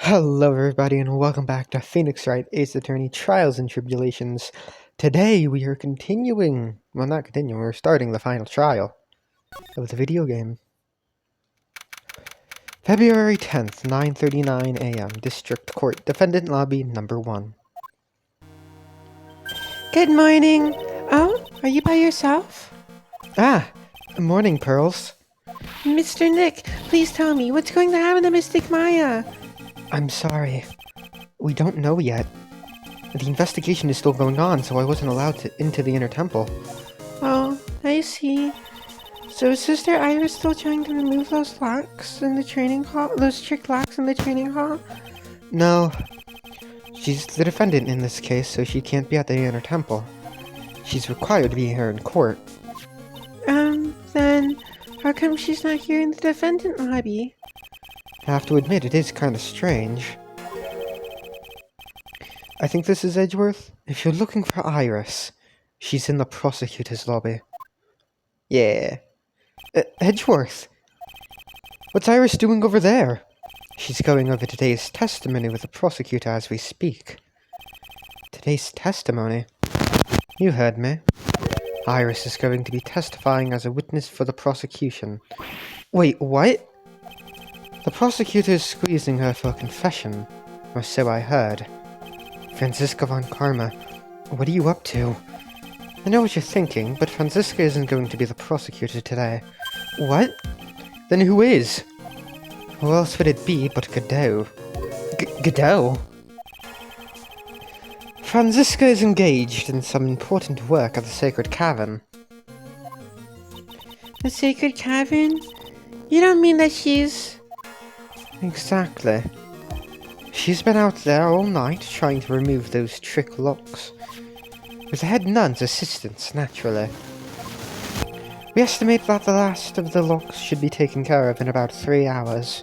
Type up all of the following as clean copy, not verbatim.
Hello everybody and welcome back to Phoenix Wright, Ace Attorney Trials and Tribulations. Today we are we're starting the final trial of the video game. February 10th, 9:39 a.m. District Court, Defendant Lobby Number 1. Good morning. Oh, are you by yourself? Morning, Pearls. Mr. Nick, please tell me, what's going to happen to Mystic Maya? I'm sorry. We don't know yet. The investigation is still going on, so I wasn't allowed into the inner temple. Oh, I see. So is Sister Iris still trying to remove those locks in the training hall? Those trick locks in the training hall? No. She's the defendant in this case, so she can't be at the inner temple. She's required to be here in court. Then how come she's not here in the defendant lobby? I have to admit, it is kind of strange. I think this is Edgeworth. If you're looking for Iris, she's in the prosecutor's lobby. Yeah. Edgeworth! What's Iris doing over there? She's going over today's testimony with the prosecutor as we speak. Today's testimony? You heard me. Iris is going to be testifying as a witness for the prosecution. Wait, what? The prosecutor is squeezing her for a confession, or so I heard. Franziska von Karma, what are you up to? I know what you're thinking, but Franziska isn't going to be the prosecutor today. What? Then who is? Who else would it be but Godot? Godot? Franziska is engaged in some important work at the Sacred Cavern. The Sacred Cavern? You don't mean that she's... Exactly. She's been out there all night trying to remove those trick locks. With the head nun's assistance, naturally. We estimate that the last of the locks should be taken care of in about 3 hours.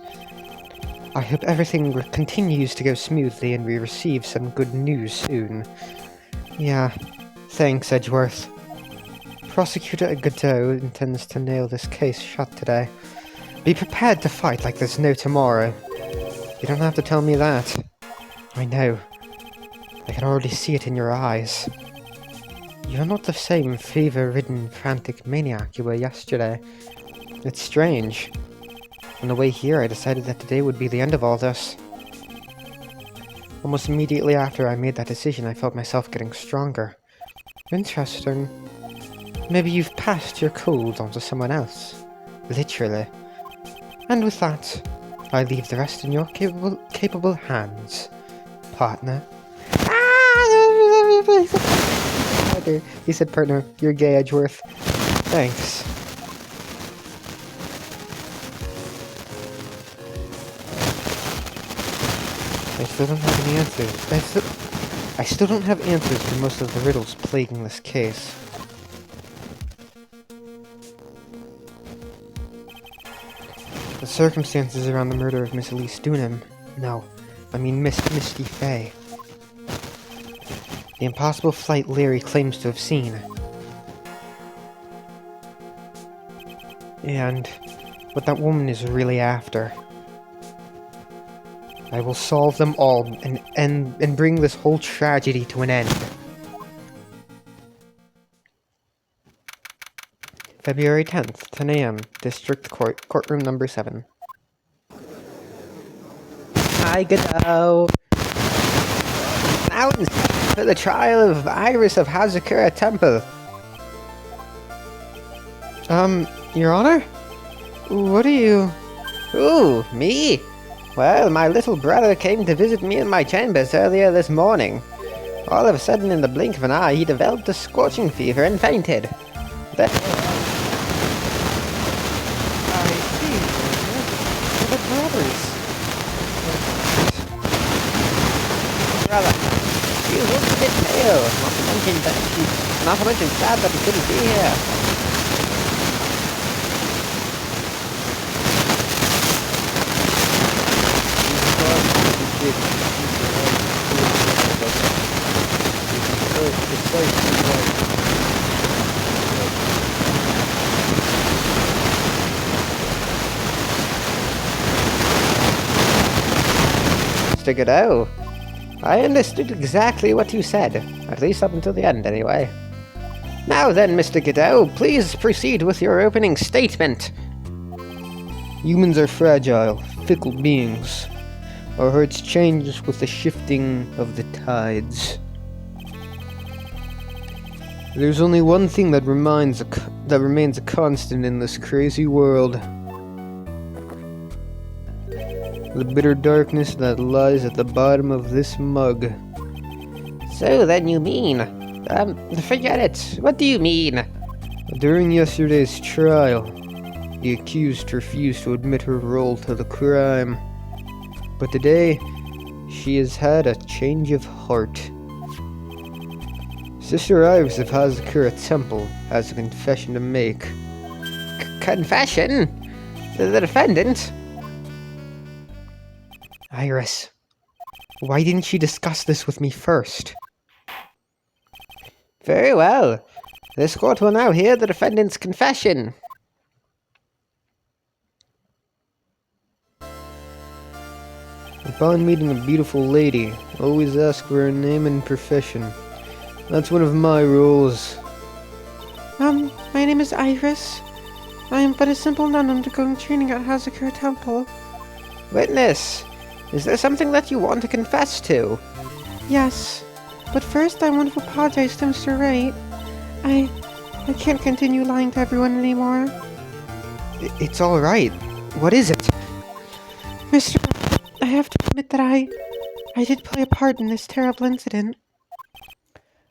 I hope everything continues to go smoothly and we receive some good news soon. Yeah, thanks, Edgeworth. Prosecutor Godot intends to nail this case shut today. Be prepared to fight like there's no tomorrow. You don't have to tell me that. I know. I can already see it in your eyes. You're not the same fever-ridden, frantic maniac you were yesterday. It's strange. On the way here, I decided that today would be the end of all this. Almost immediately after I made that decision, I felt myself getting stronger. Interesting. Maybe you've passed your cold on to someone else. Literally. And with that, I leave the rest in your capable hands, partner. He said, partner, you're gay, Edgeworth. Thanks. I still don't have any answers. I still don't have answers to most of the riddles plaguing this case. The circumstances around the murder of Miss Elise Dunham. No, I mean Miss Misty Fey. The impossible flight Larry claims to have seen. And what that woman is really after. I will solve them all and bring this whole tragedy to an end. February 10th, 10 a.m., District Court, Courtroom Number 7. Hi, Godot. Now for the trial of Iris of Hazakura Temple. Your Honor? What are you... Ooh, me? Well, my little brother came to visit me in my chambers earlier this morning. All of a sudden, in the blink of an eye, he developed a scorching fever and fainted. Then... I see. We're the brothers. Brother, you look a bit pale. Not to mention sad that he couldn't be here. Mr. Godot. I understood exactly what you said, at least up until the end, anyway. Now then, Mr. Godot, please proceed with your opening statement. Humans are fragile, fickle beings. Our hearts change with the shifting of the tides. There's only one thing that remains a constant in this crazy world. The bitter darkness that lies at the bottom of this mug. So then you mean... forget it. What do you mean? During yesterday's trial, the accused refused to admit her role to the crime. But today, she has had a change of heart. Sister Iris of Hazakura Temple has a confession to make. Confession? The defendant? Iris, why didn't you discuss this with me first? Very well. This court will now hear the defendant's confession. Upon meeting a beautiful lady, always ask for her name and profession. That's one of my rules. My name is Iris. I am but a simple nun undergoing training at Hazakura Temple. Witness, is there something that you want to confess to? Yes, but first I want to apologize to Mr. Wright. I can't continue lying to everyone anymore. It's alright. What is it? Mr. I have to admit that I did play a part in this terrible incident.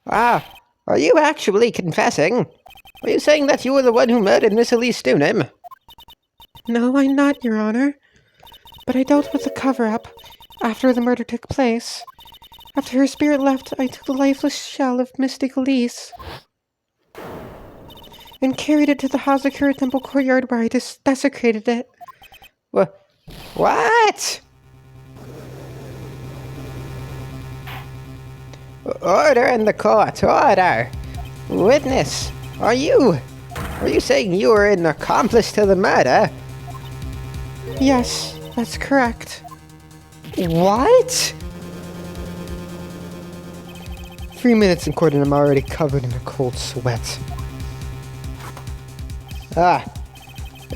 Ah, are you actually confessing? Are you saying that you were the one who murdered Miss Elise Stoneham? No, I'm not, Your Honor. But I dealt with the cover-up after the murder took place. After her spirit left, I took the lifeless shell of Mystic Elise and carried it to the Hazakura Temple courtyard where I desecrated it. What? Order in the court, order! Witness, are you saying you were an accomplice to the murder? Yes, that's correct. What? 3 minutes in court and I'm already covered in a cold sweat.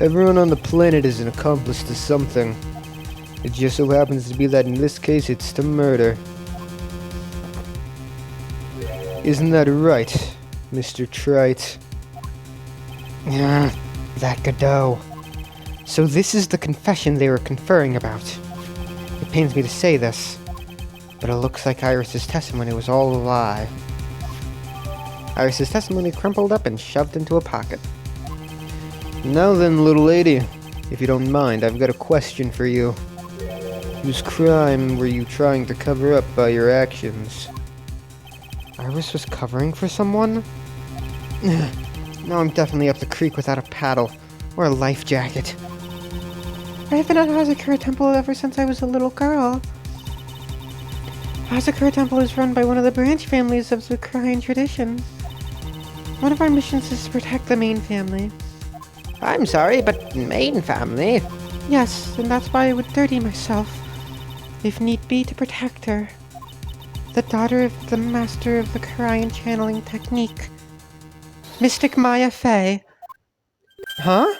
Everyone on the planet is an accomplice to something. It just so happens to be that in this case it's to murder. Isn't that right, Mr. Trite? That Godot. So this is the confession they were conferring about. It pains me to say this, but it looks like Iris's testimony was all a lie. Iris's testimony crumpled up and shoved into a pocket. Now then, little lady, if you don't mind, I've got a question for you. Whose crime were you trying to cover up by your actions? Iris was covering for someone? Now I'm definitely up the creek without a paddle, or a life jacket. I've been at Hazakura Temple ever since I was a little girl. Hazakura Temple is run by one of the branch families of the Korean tradition. One of our missions is to protect the main family. I'm sorry, but main family? Yes, and that's why I would dirty myself, if need be, to protect her. The daughter of the master of the Korean channeling technique, Mystic Maya Fey. Huh?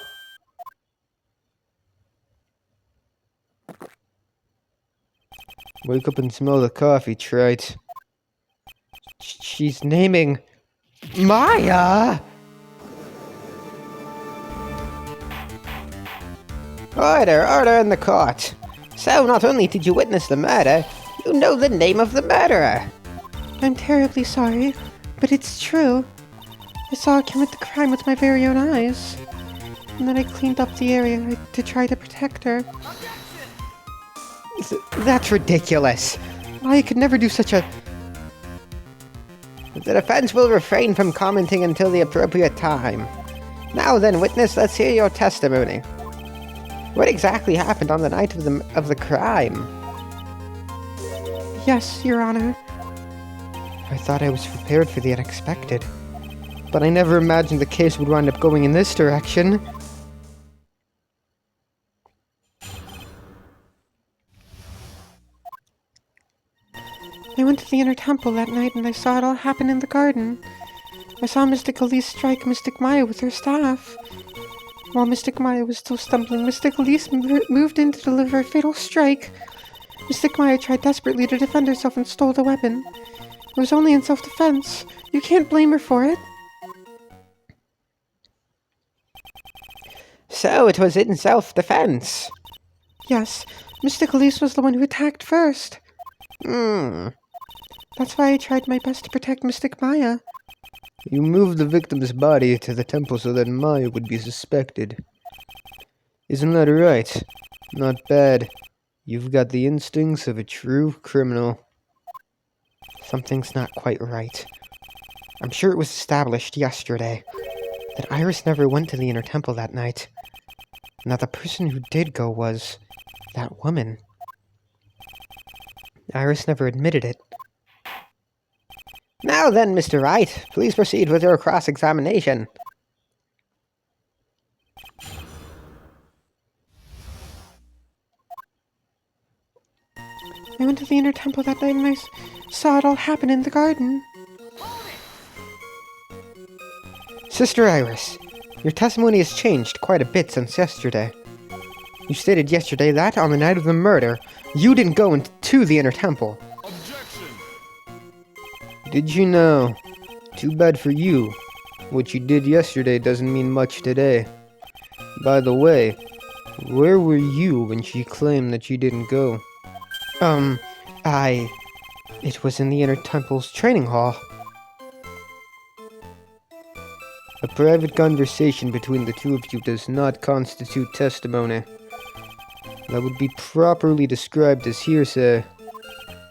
Wake up and smell the coffee, Trite. She's naming... Maya! Order in the court. So not only did you witness the murder, you know the name of the murderer. I'm terribly sorry, but it's true. I saw her commit the crime with my very own eyes. And then I cleaned up the area to try to protect her. That's ridiculous. I could never do such a... The defense will refrain from commenting until the appropriate time. Now then, witness, let's hear your testimony. What exactly happened on the night of the crime? Yes, Your Honor. I thought I was prepared for the unexpected, but I never imagined the case would wind up going in this direction. I went to the inner temple that night and I saw it all happen in the garden. I saw Mystic Elise strike Mystic Maya with her staff. While Mystic Maya was still stumbling, Mystic Elise moved in to deliver a fatal strike. Mystic Maya tried desperately to defend herself and stole the weapon. It was only in self-defense. You can't blame her for it. So it was in self-defense. Yes, Mystic Elise was the one who attacked first. That's why I tried my best to protect Mystic Maya. You moved the victim's body to the temple so that Maya would be suspected. Isn't that right? Not bad. You've got the instincts of a true criminal. Something's not quite right. I'm sure it was established yesterday that Iris never went to the inner temple that night. Now the person who did go was that woman. Iris never admitted it. Now then, Mr. Wright, please proceed with your cross-examination. I went to the inner temple that night and I saw it all happen in the garden. Sister Iris, your testimony has changed quite a bit since yesterday. You stated yesterday that, on the night of the murder, you didn't go into the inner temple. Objection! Did you know? Too bad for you. What you did yesterday doesn't mean much today. By the way, where were you when she claimed that you didn't go? It was in the inner temple's training hall. A private conversation between the two of you does not constitute testimony. That would be properly described as hearsay.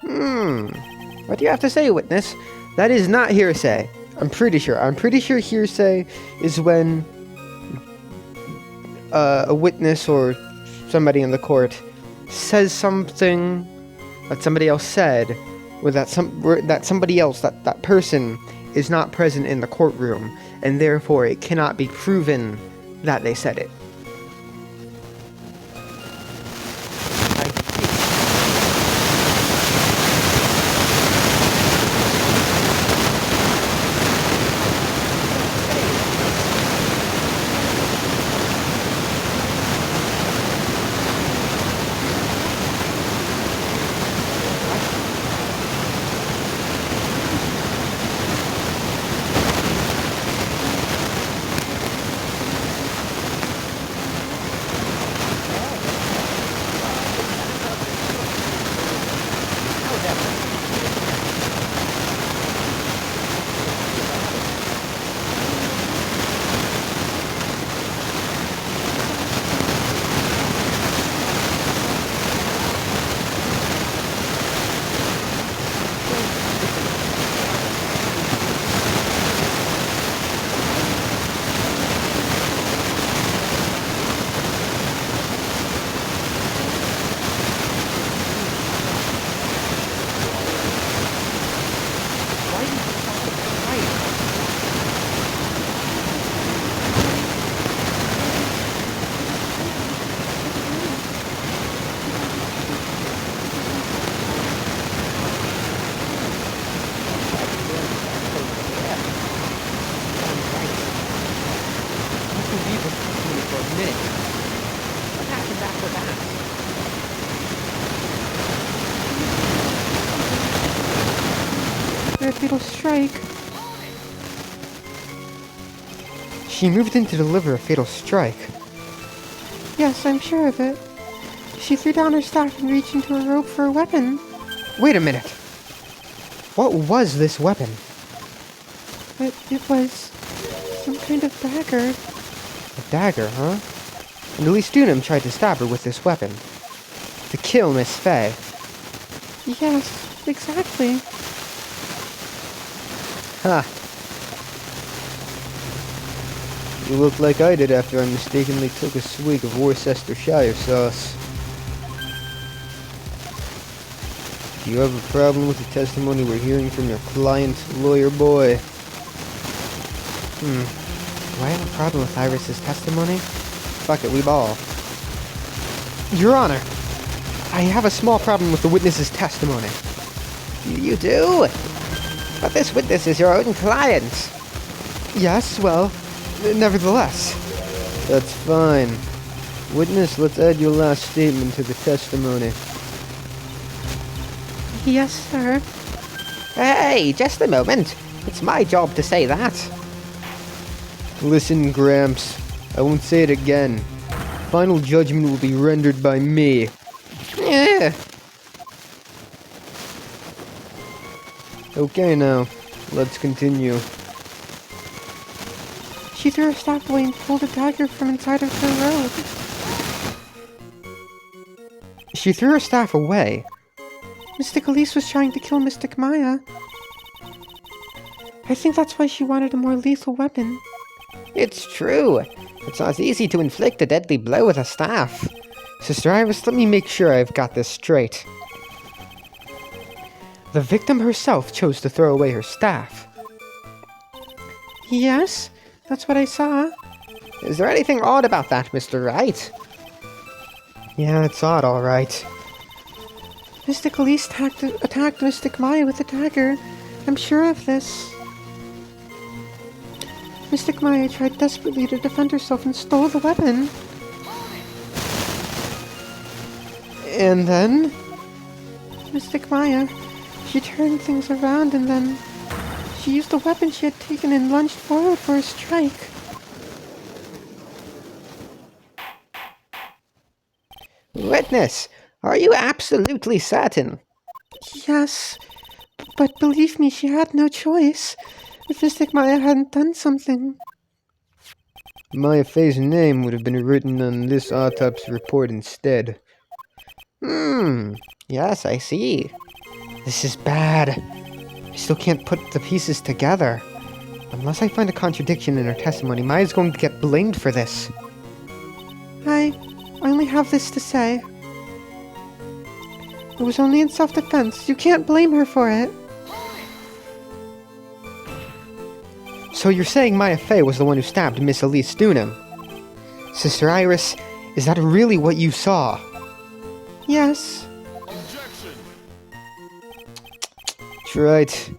What do you have to say, witness? That is not hearsay. I'm pretty sure hearsay is when a witness or somebody in the court says something that somebody else said, or that that person is not present in the courtroom, and therefore it cannot be proven that they said it. A fatal strike. She moved in to deliver a fatal strike. Yes, I'm sure of it. She threw down her staff and reached into her robe for a weapon. Wait a minute. What was this weapon? It was some kind of dagger. A dagger, huh? And Elise Dunham tried to stab her with this weapon. To kill Miss Fay. Yes, exactly. Ha! You look like I did after I mistakenly took a swig of Worcestershire sauce. Do you have a problem with the testimony we're hearing from your client, lawyer boy? Do I have a problem with Iris's testimony? Fuck it, we ball. Your Honor, I have a small problem with the witness's testimony. You do? But this witness is your own client. Yes, well, nevertheless. That's fine. Witness, let's add your last statement to the testimony. Yes, sir. Hey, just a moment. It's my job to say that. Listen, Gramps. I won't say it again. Final judgment will be rendered by me. Yeah. Okay now, let's continue. She threw her staff away and pulled a dagger from inside of her robe. She threw her staff away? Mystic Elise was trying to kill Mystic Maya. I think that's why she wanted a more lethal weapon. It's true. It's not easy to inflict a deadly blow with a staff. Sister Iris, let me make sure I've got this straight. The victim herself chose to throw away her staff. Yes, that's what I saw. Is there anything odd about that, Mr. Wright? Yeah, it's odd, all right. Mystic Elise attacked Mystic Maya with a dagger. I'm sure of this. Mystic Maya tried desperately to defend herself and stole the weapon. And then? Mystic Maya, she turned things around and then she used the weapon she had taken and lunged forward for a strike. Witness, are you absolutely certain? Yes, but believe me, she had no choice. If Mystic Maya hadn't done something... Maya Fey's name would have been written on this autopsy report instead. Yes, I see. This is bad. I still can't put the pieces together. Unless I find a contradiction in her testimony, Maya's going to get blamed for this. I only have this to say. It was only in self-defense. You can't blame her for it. So you're saying Maya Fey was the one who stabbed Miss Elise Dunham? Sister Iris, is that really what you saw? Yes. Right.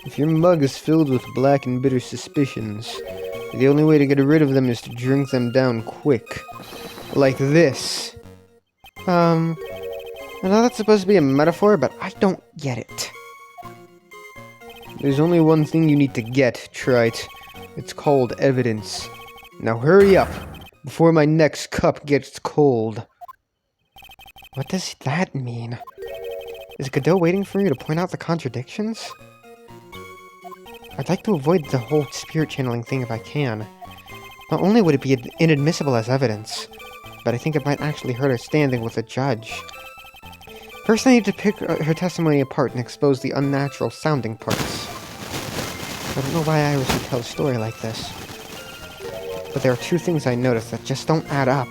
If your mug is filled with black and bitter suspicions, the only way to get rid of them is to drink them down quick. Like this. I know that's supposed to be a metaphor, but I don't get it. There's only one thing you need to get, Trite. It's called evidence. Now hurry up, before my next cup gets cold. What does that mean? Is Godot waiting for you to point out the contradictions? I'd like to avoid the whole spirit channeling thing if I can. Not only would it be inadmissible as evidence, but I think it might actually hurt her standing with a judge. First I need to pick her testimony apart and expose the unnatural sounding parts. I don't know why Iris would tell a story like this. But there are two things I noticed that just don't add up.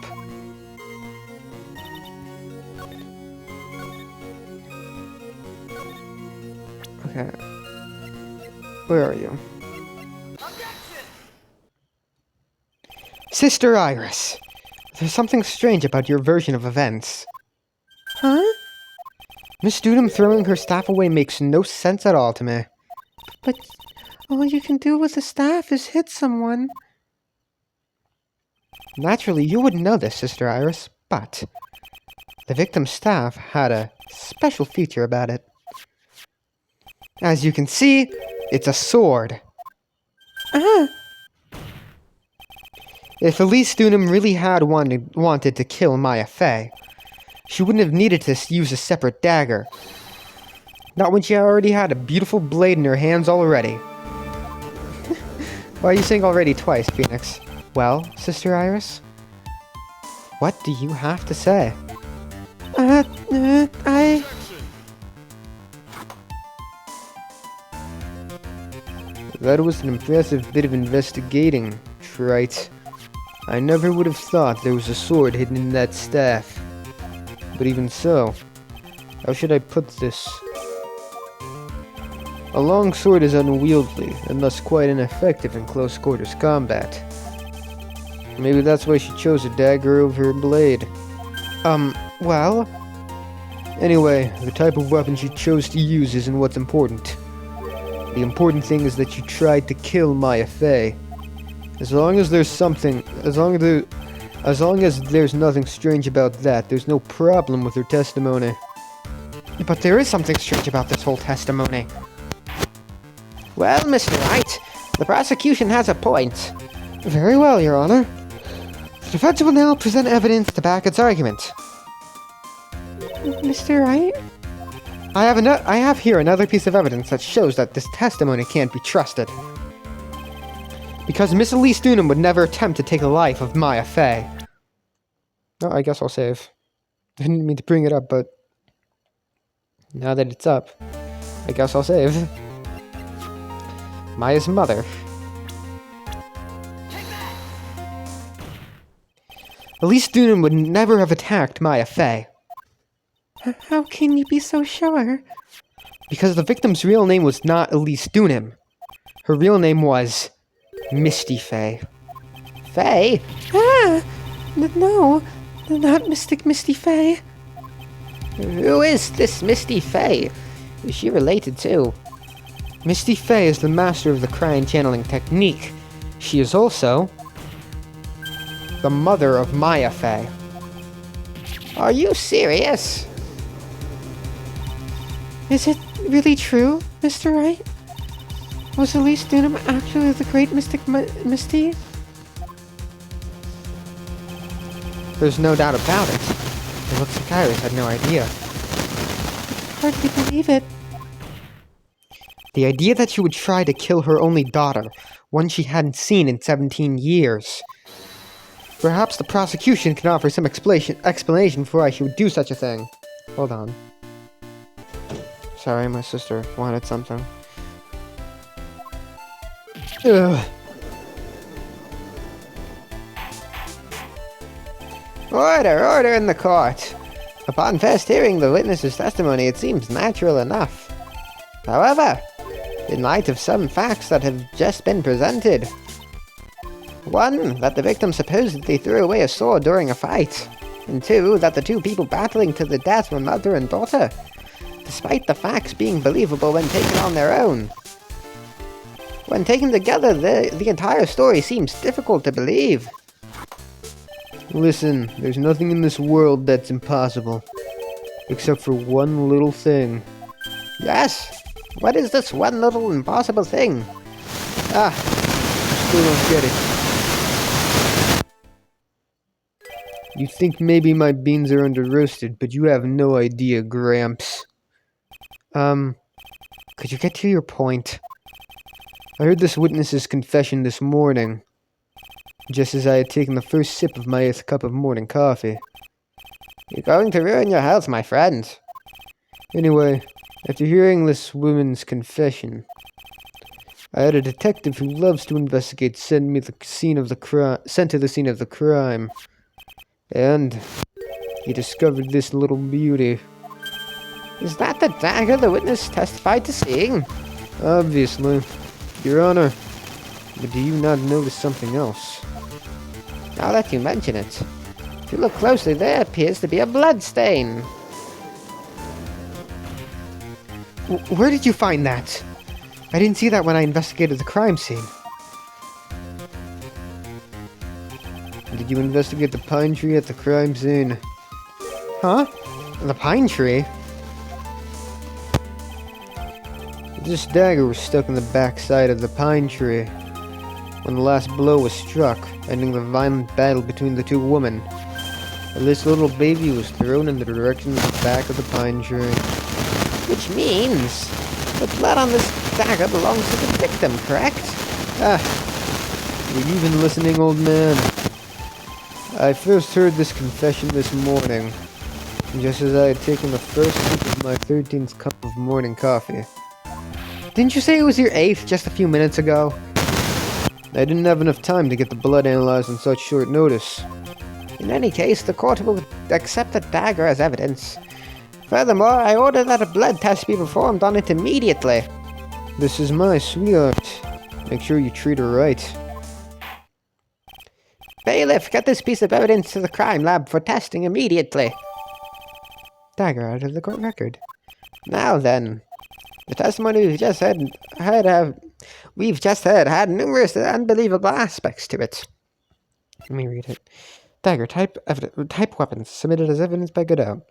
Okay. Where are you? Sister Iris! There's something strange about your version of events. Huh? Miss Dunham throwing her staff away makes no sense at all to me. But all you can do with a staff is hit someone. Naturally, you wouldn't know this, Sister Iris, but the victim's staff had a special feature about it. As you can see, it's a sword. Ah! If Elise Dunham really had wanted to kill Maya Fey, she wouldn't have needed to use a separate dagger. Not when she already had a beautiful blade in her hands already. Why are you saying already twice, Phoenix? Well, Sister Iris? What do you have to say? That was an impressive bit of investigating, Trite. I never would have thought there was a sword hidden in that staff. But even so, how should I put this? A long sword is unwieldy, and thus quite ineffective in close quarters combat. Maybe that's why she chose a dagger over a blade. Well... Anyway, the type of weapon she chose to use isn't what's important. The important thing is that she tried to kill Maya Fey. As long as there's nothing strange about that, there's no problem with her testimony. But there is something strange about this whole testimony. Well, Mr. Wright, the prosecution has a point. Very well, Your Honor. The defense will now present evidence to back its argument. Mr. Wright? I have here another piece of evidence that shows that this testimony can't be trusted. Because Miss Elise Dunham would never attempt to take the life of Maya Fey. Oh, I guess I'll save. I didn't mean to bring it up, but now that it's up, I guess I'll save. Maya's mother. Elise Dunham would never have attacked Maya Fey. How can you be so sure? Because the victim's real name was not Elise Dunham. Her real name was Misty Fey. Fey? Ah! No, not Mystic Misty Fey. Who is this Misty Fey? Who's she related to? Misty Fey is the master of the cryon channeling technique. She is also the mother of Maya Fey. Are you serious? Is it really true, Mr. Wright? Was Elise Dunham actually the great Mystic Misty? There's no doubt about it. It looks like Iris had no idea. Hardly believe it. The idea that she would try to kill her only daughter, one she hadn't seen in 17 years. Perhaps the prosecution can offer some explanation for why she would do such a thing. Hold on. Sorry, my sister wanted something. Ugh. Order in the court. Upon first hearing the witness's testimony, it seems natural enough. However, in light of some facts that have just been presented, one, that the victim supposedly threw away a sword during a fight, and two, that the two people battling to the death were mother and daughter, despite the facts being believable when taken on their own. When taken together, the entire story seems difficult to believe. Listen, there's nothing in this world that's impossible. Except for one little thing. Yes? What is this one little impossible thing? Ah, still don't get it. You think maybe my beans are under-roasted, but you have no idea, Gramps. Could you get to your point? I heard this witness's confession this morning, just as I had taken the first sip of my 8th cup of morning coffee. You're going to ruin your health, my friend. Anyway, after hearing this woman's confession, I had a detective who loves to investigate sent to the scene of the crime, and he discovered this little beauty. Is that the dagger the witness testified to seeing? Obviously, Your Honor. But do you not notice something else? Now that you mention it, if you look closely, there appears to be a blood stain. Where did you find that? I didn't see that when I investigated the crime scene. Did you investigate the pine tree at the crime scene? Huh? The pine tree? This dagger was stuck in the backside of the pine tree when the last blow was struck, ending the violent battle between the two women. And this little baby was thrown in the direction of the back of the pine tree. Which means the blood on this dagger belongs to the victim, correct? Were you even listening, old man? I first heard this confession this morning, just as I had taken the first sip of my 13th cup of morning coffee. Didn't you say it was your 8th just a few minutes ago? I didn't have enough time to get the blood analyzed on such short notice. In any case, the court will accept the dagger as evidence. Furthermore, I order that a blood test be performed on it immediately. This is my sweetheart. Make sure you treat her right. Bailiff, get this piece of evidence to the crime lab for testing immediately. dagger out of the court record. Now then, the testimony we've just heard had numerous unbelievable aspects to it. Let me read it. Dagger, type weapons, submitted as evidence by Godot.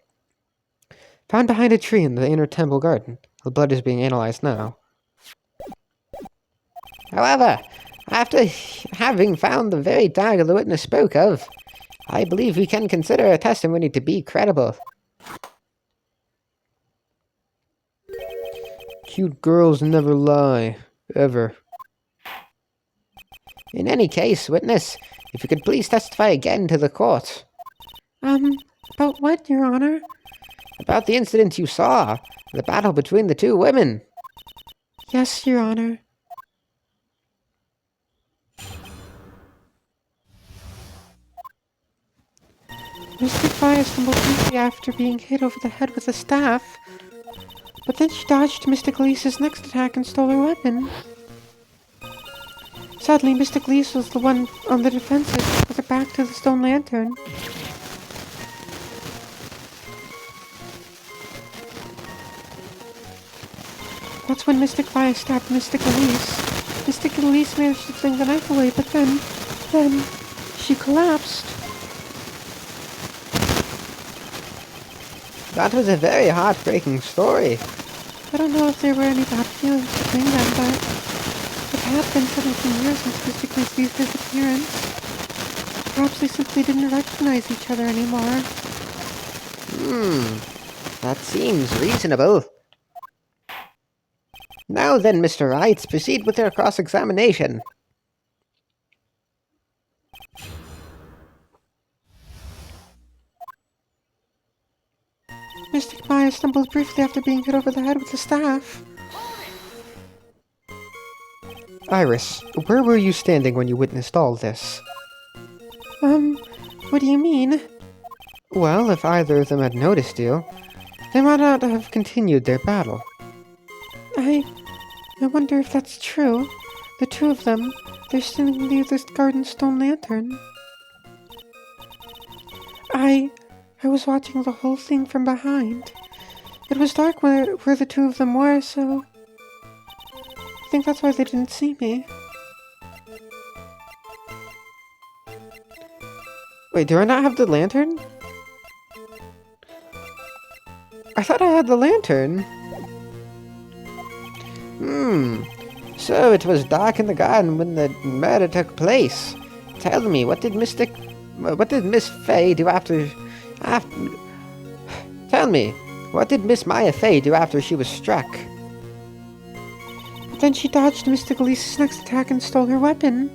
Found behind a tree in the inner temple garden. The blood is being analyzed now. However, after having found the very dagger the witness spoke of, I believe we can consider her testimony to be credible. Cute girls never lie. Ever. In any case, witness, if you could please testify again to the court. About what, Your Honor? About the incident you saw, the battle between the two women. Yes, Your Honor. Mr. Fire stumbled briefly after being hit over the head with a staff, but then she dodged Mystic Elise's next attack and stole her weapon. Sadly, Mystic Elise was the one on the defensive with her back to the stone lantern. That's when Mystic Fire stabbed Mystic Elise. Mystic Elise managed to fling the knife away, but then, she collapsed. That was a very heartbreaking story. I don't know if there were any bad feelings between them, but it had been 17 years since Mystic Elise's disappearance. Perhaps they simply didn't recognize each other anymore. That seems reasonable. Now then, Mr. Wright, proceed with your cross-examination. Mystic Maya stumbled briefly after being hit over the head with a staff. Iris, where were you standing when you witnessed all this? What do you mean? Well, if either of them had noticed you, they might not have continued their battle. I wonder if that's true. The two of them, they're standing near this garden stone lantern. I was watching the whole thing from behind. It was dark where the two of them were, so I think that's why they didn't see me. Wait, do I not have the lantern? I thought I had the lantern. So it was dark in the garden when the murder took place. Tell me, what did Miss Fay do after... Tell me, what did Miss Maya Fay do after she was struck? But then she dodged Mystic Elise's next attack and stole her weapon.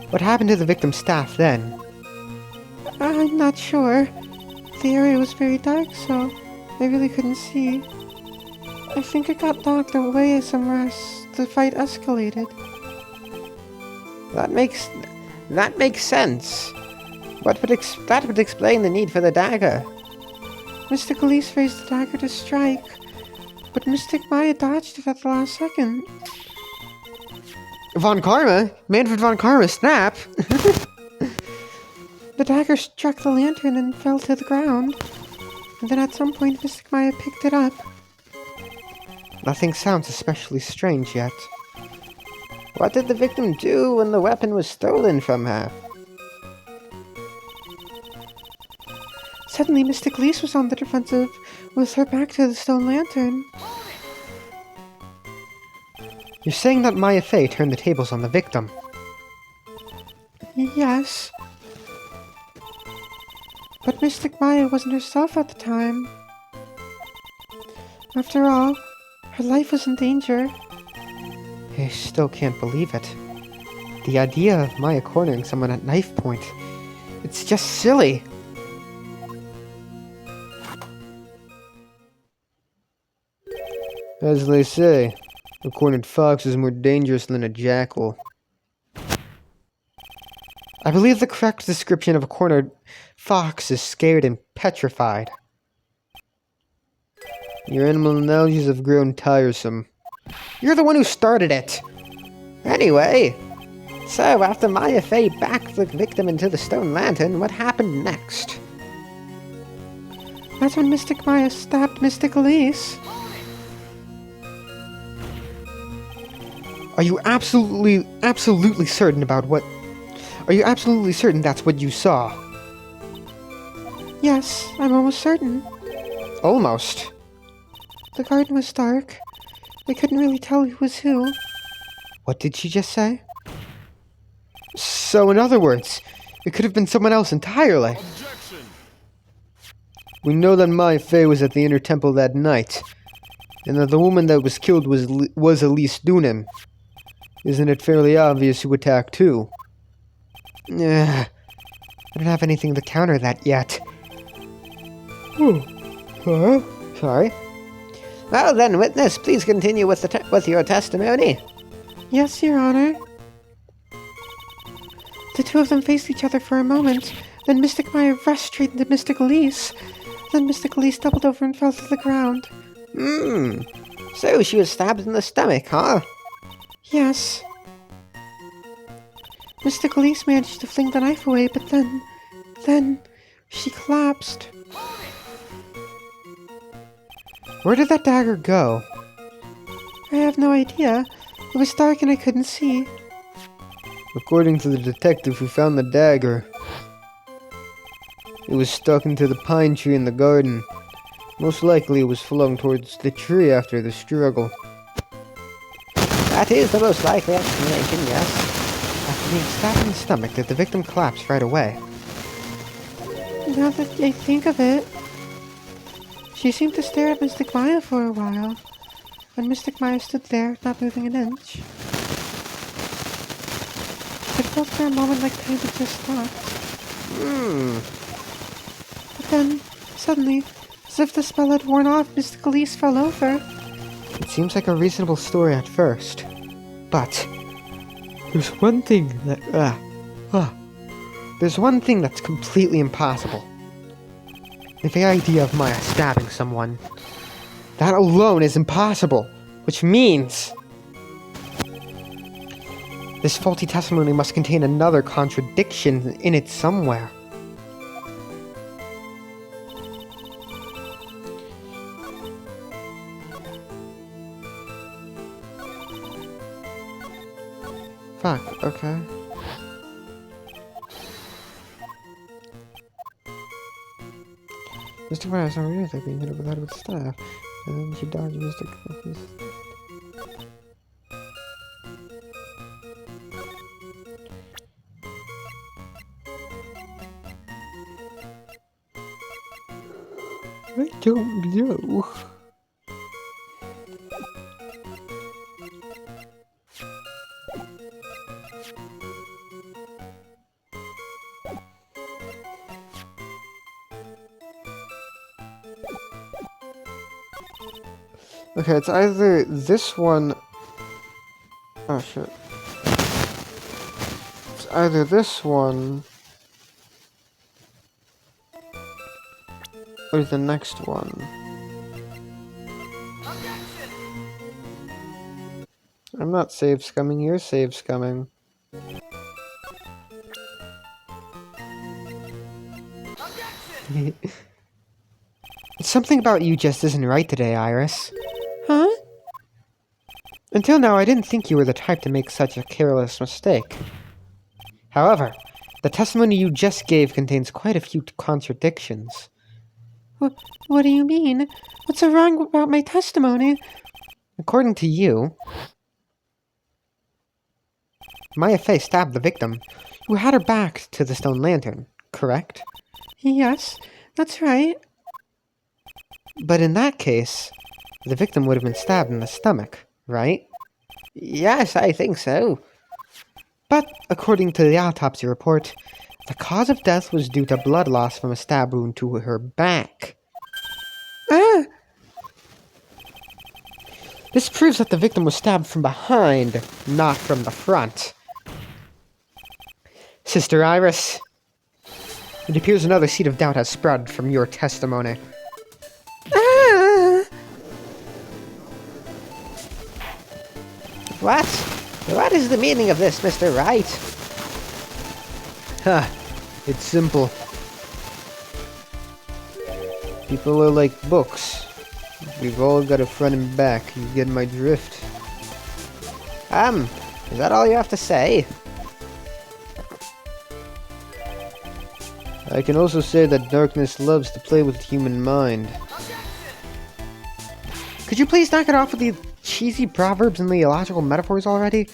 What happened to the victim's staff then? I'm not sure. The area was very dark, so I really couldn't see. I think it got knocked away somewhere as the fight escalated. That makes sense. That would explain the need for the dagger. Mystic Elise raised the dagger to strike, but Mystic Maya dodged it at the last second. Von Karma? Manfred Von Karma, snap! The dagger struck the lantern and fell to the ground, and then at some point Mystic Maya picked it up. Nothing sounds especially strange yet. What did the victim do when the weapon was stolen from her? Suddenly, Mystic Elise was on the defensive with her back to the stone lantern. You're saying that Maya Fey turned the tables on the victim? Yes. But Mystic Maya wasn't herself at the time. After all, her life was in danger. I still can't believe it. The idea of Maya cornering someone at knife point, it's just silly. As they say, a cornered fox is more dangerous than a jackal. I believe the correct description of a cornered fox is scared and petrified. Your animal analogies have grown tiresome. You're the one who started it! Anyway, so after Maya Fey backed the victim into the stone lantern, what happened next? That's when Mystic Maya stabbed Mystic Elise. Are you absolutely certain about what... Are you absolutely certain that's what you saw? Yes, I'm almost certain. Almost. The garden was dark. I couldn't really tell who was who. What did she just say? So, in other words, it could have been someone else entirely. Objection! We know that Mai Fei was at the Inner Temple that night, and that the woman that was killed was Elise Dunim. Isn't it fairly obvious who attacked who? I don't have anything to counter that yet. Huh? Sorry. Well then, witness, please continue with with your testimony. Yes, Your Honor. The two of them faced each other for a moment, then Mystic Maya rushed straight into Mystic Elise. Then Mystic Elise doubled over and fell to the ground. So she was stabbed in the stomach, huh? Yes. Mystic Elise managed to fling the knife away, but then, she collapsed. Where did that dagger go? I have no idea. It was dark and I couldn't see. According to the detective who found the dagger, it was stuck into the pine tree in the garden. Most likely it was flung towards the tree after the struggle. That is the most likely explanation, yes. After being stabbed in the stomach, did the victim collapse right away? Now that I think of it, she seemed to stare at Mystic Maya for a while, and Mystic Maya stood there, not moving an inch. It felt for a moment like time had just stopped. But then, suddenly, as if the spell had worn off, Mystic Elise fell over. It seems like a reasonable story at first, but there's one thing that there's one thing that's completely impossible. The idea of Maya stabbing someone. That alone is impossible, which means this faulty testimony must contain another contradiction in it somewhere. Fuck, okay. Mr. Maya saw her like being hit over the head with a staff, and then she dodged Mr. I don't know. Okay, it's either this one... Oh shit. It's either this one... or the next one. I'm not save scumming, you're save scumming. Something about you just isn't right today, Iris. Huh? Until now, I didn't think you were the type to make such a careless mistake. However, the testimony you just gave contains quite a few contradictions. What do you mean? What's so wrong about my testimony? According to you, Maya Fei stabbed the victim, who had her back to the stone lantern, correct? Yes, that's right. But in that case, the victim would have been stabbed in the stomach, right? Yes, I think so. But, according to the autopsy report, the cause of death was due to blood loss from a stab wound to her back. Ah! This proves that the victim was stabbed from behind, not from the front. Sister Iris, it appears another seed of doubt has spread from your testimony. Ah! What? What is the meaning of this, Mr. Wright? Ha! It's simple. People are like books. We've all got a front and back. You get my drift? Is that all you have to say? I can also say that darkness loves to play with the human mind. Could you please knock it off with the cheesy proverbs and the illogical metaphors already?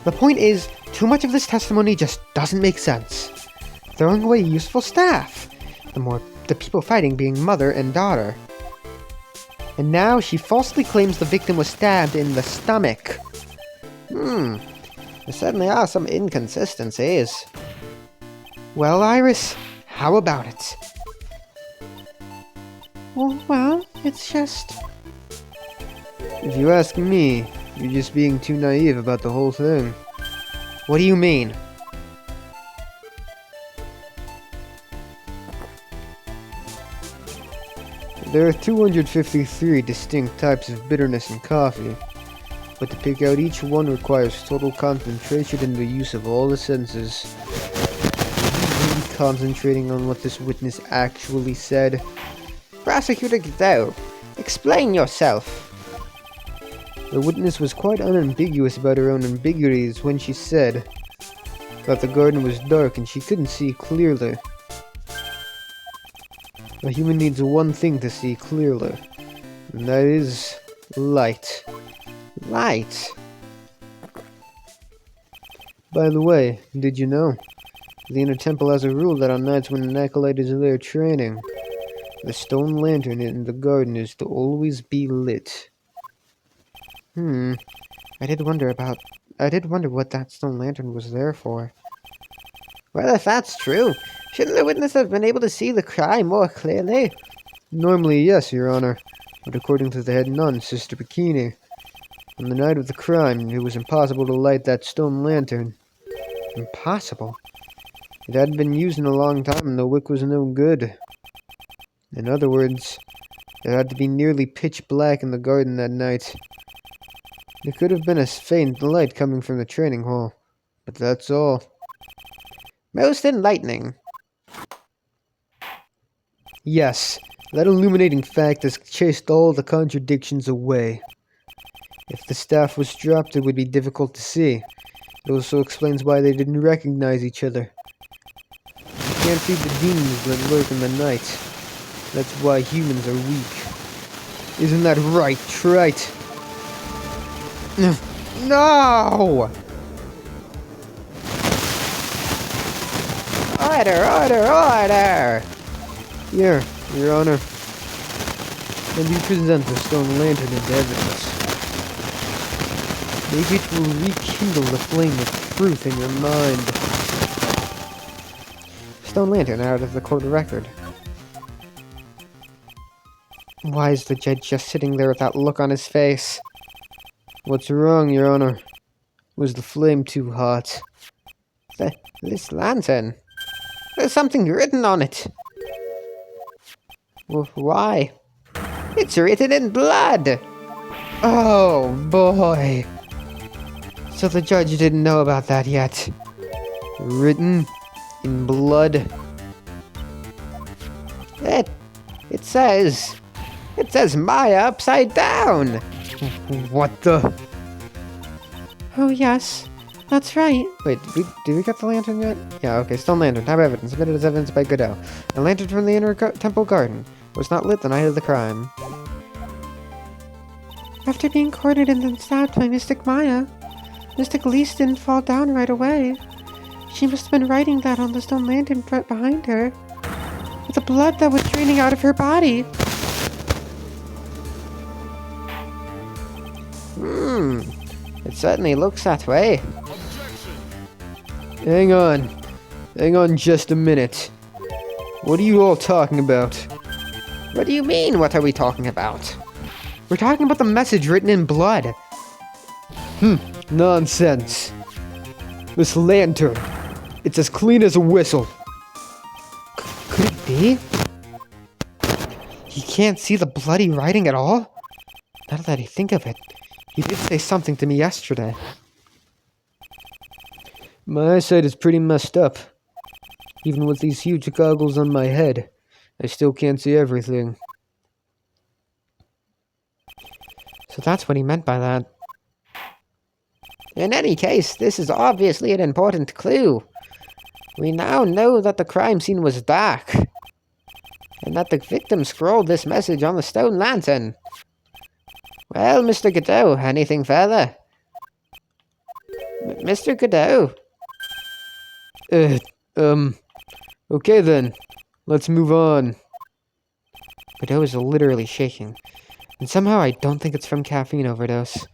The point is, too much of this testimony just doesn't make sense. Throwing away useful staff. The people fighting being mother and daughter. And now she falsely claims the victim was stabbed in the stomach. There certainly are some inconsistencies. Well, Iris, how about it? Well, it's just... If you ask me, you're just being too naive about the whole thing. What do you mean? There are 253 distinct types of bitterness in coffee, but to pick out each one requires total concentration and the use of all the senses. Are you really concentrating on what this witness actually said? Prosecutor Godot, explain yourself. The witness was quite unambiguous about her own ambiguities when she said that the garden was dark and she couldn't see clearly. A human needs one thing to see clearly, and that is light. Light. By the way, did you know? The Inner Temple has a rule that on nights when an acolyte is there training, the stone lantern in the garden is to always be lit. I did wonder what that stone lantern was there for. Well, if that's true, shouldn't the witness have been able to see the crime more clearly? Normally, yes, Your Honor, but according to the head nun, Sister Bikini, on the night of the crime, it was impossible to light that stone lantern. Impossible? It hadn't been used in a long time and the wick was no good. In other words, it had to be nearly pitch black in the garden that night. There could have been a faint light coming from the training hall, but that's all. Most enlightening. Yes, that illuminating fact has chased all the contradictions away. If the staff was dropped, it would be difficult to see. It also explains why they didn't recognize each other. You can't feed the demons that lurk in the night. That's why humans are weak. Isn't that right, Trite? No! Order! Here, Your Honor. And you present the stone lantern as evidence. Maybe it will rekindle the flame of truth in your mind. Stone lantern out of the court record. Why is the judge just sitting there with that look on his face? What's wrong, Your Honor? Was the flame too hot? This lantern. There's something written on it. Why? It's written in blood! Oh, boy. So the judge didn't know about that yet. Written in blood? It says Maya upside down! What the? Oh yes, that's right. Wait, did we get the lantern yet? Yeah, okay, stone lantern, have evidence, submitted as evidence by Godot. A lantern from the inner temple garden was not lit the night of the crime. After being courted and then stabbed by Mystic Maya, Mystic Lise didn't fall down right away. She must have been writing that on the stone lantern behind her, with the blood that was draining out of her body. It certainly looks that way. Hang on just a minute. What are you all talking about? What do you mean, what are we talking about? We're talking about the message written in blood. Nonsense. This lantern, it's as clean as a whistle. Could it be? He can't see the bloody writing at all? Now that I think of it, he did say something to me yesterday. My eyesight is pretty messed up. Even with these huge goggles on my head, I still can't see everything. So that's what he meant by that. In any case, this is obviously an important clue. We now know that the crime scene was dark, and that the victim scrawled this message on the stone lantern. Well, Mr. Godot, anything further? Mr. Godot? Okay then. Let's move on. Godot is literally shaking. And somehow I don't think it's from caffeine overdose.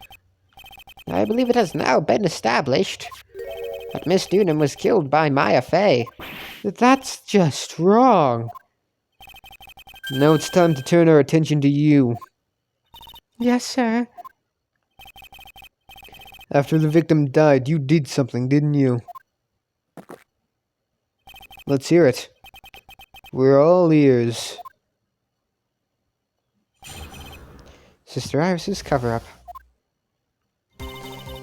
I believe it has now been established that Miss Dunham was killed by Maya Fey. That's just wrong. Now it's time to turn our attention to you. Yes, sir. After the victim died, you did something, didn't you? Let's hear it. We're all ears. Sister Iris's cover-up.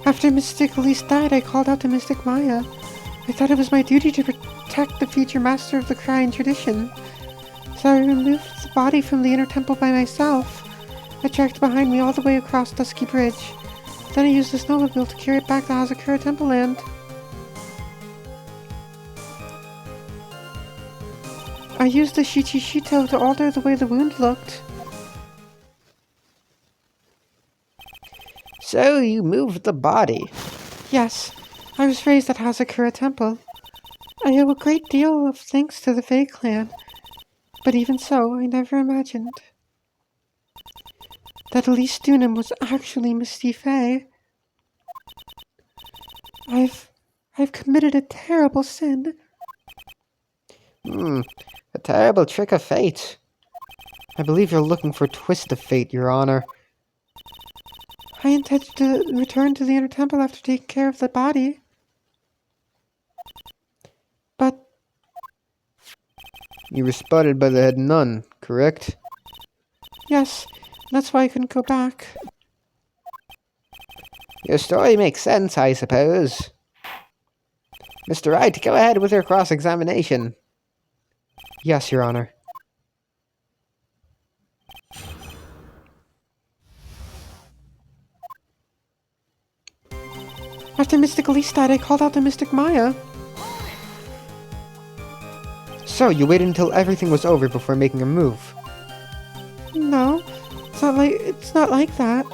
After Mystic Elise died, I called out to Mystic Maya. I thought it was my duty to protect the future master of the Crying Tradition. So I removed the body from the inner temple by myself. I tracked behind me all the way across Dusky Bridge. Then I used the snowmobile to carry it back to Hazakura Temple Land. I used the Shichishito to alter the way the wound looked. So you moved the body? Yes, I was raised at Hazakura Temple. I owe a great deal of thanks to the Fae clan, but even so, I never imagined that Elise Dunham was actually Misty Fae. I've committed a terrible sin. A terrible trick of fate. I believe you're looking for a twist of fate, Your Honor. I intended to return to the inner temple after taking care of the body. But You were spotted by the head nun, correct? yes, that's why I couldn't go back. Your story makes sense, I suppose. Mr. Wright, go ahead with your cross-examination. Yes, Your Honor. After Mystic Elise died, I called out to Mystic Maya. So, you waited until everything was over before making a move. No, it's not like that.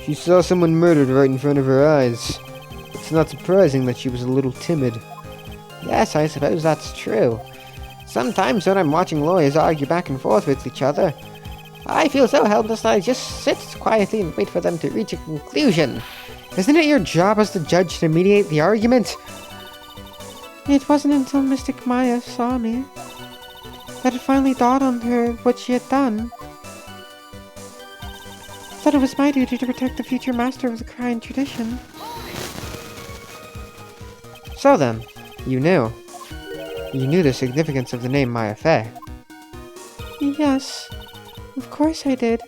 She saw someone murdered right in front of her eyes. It's not surprising that she was a little timid. Yes, I suppose that's true. Sometimes when I'm watching lawyers argue back and forth with each other, I feel so helpless that I just sit quietly and wait for them to reach a conclusion. Isn't it your job as the judge to mediate the argument? It wasn't until Mystic Maya saw me that it finally dawned on her what she had done. That it was my duty to protect the future master of the Crying Tradition. So then, you knew. You knew the significance of the name Maya Fey. Yes, of course I did.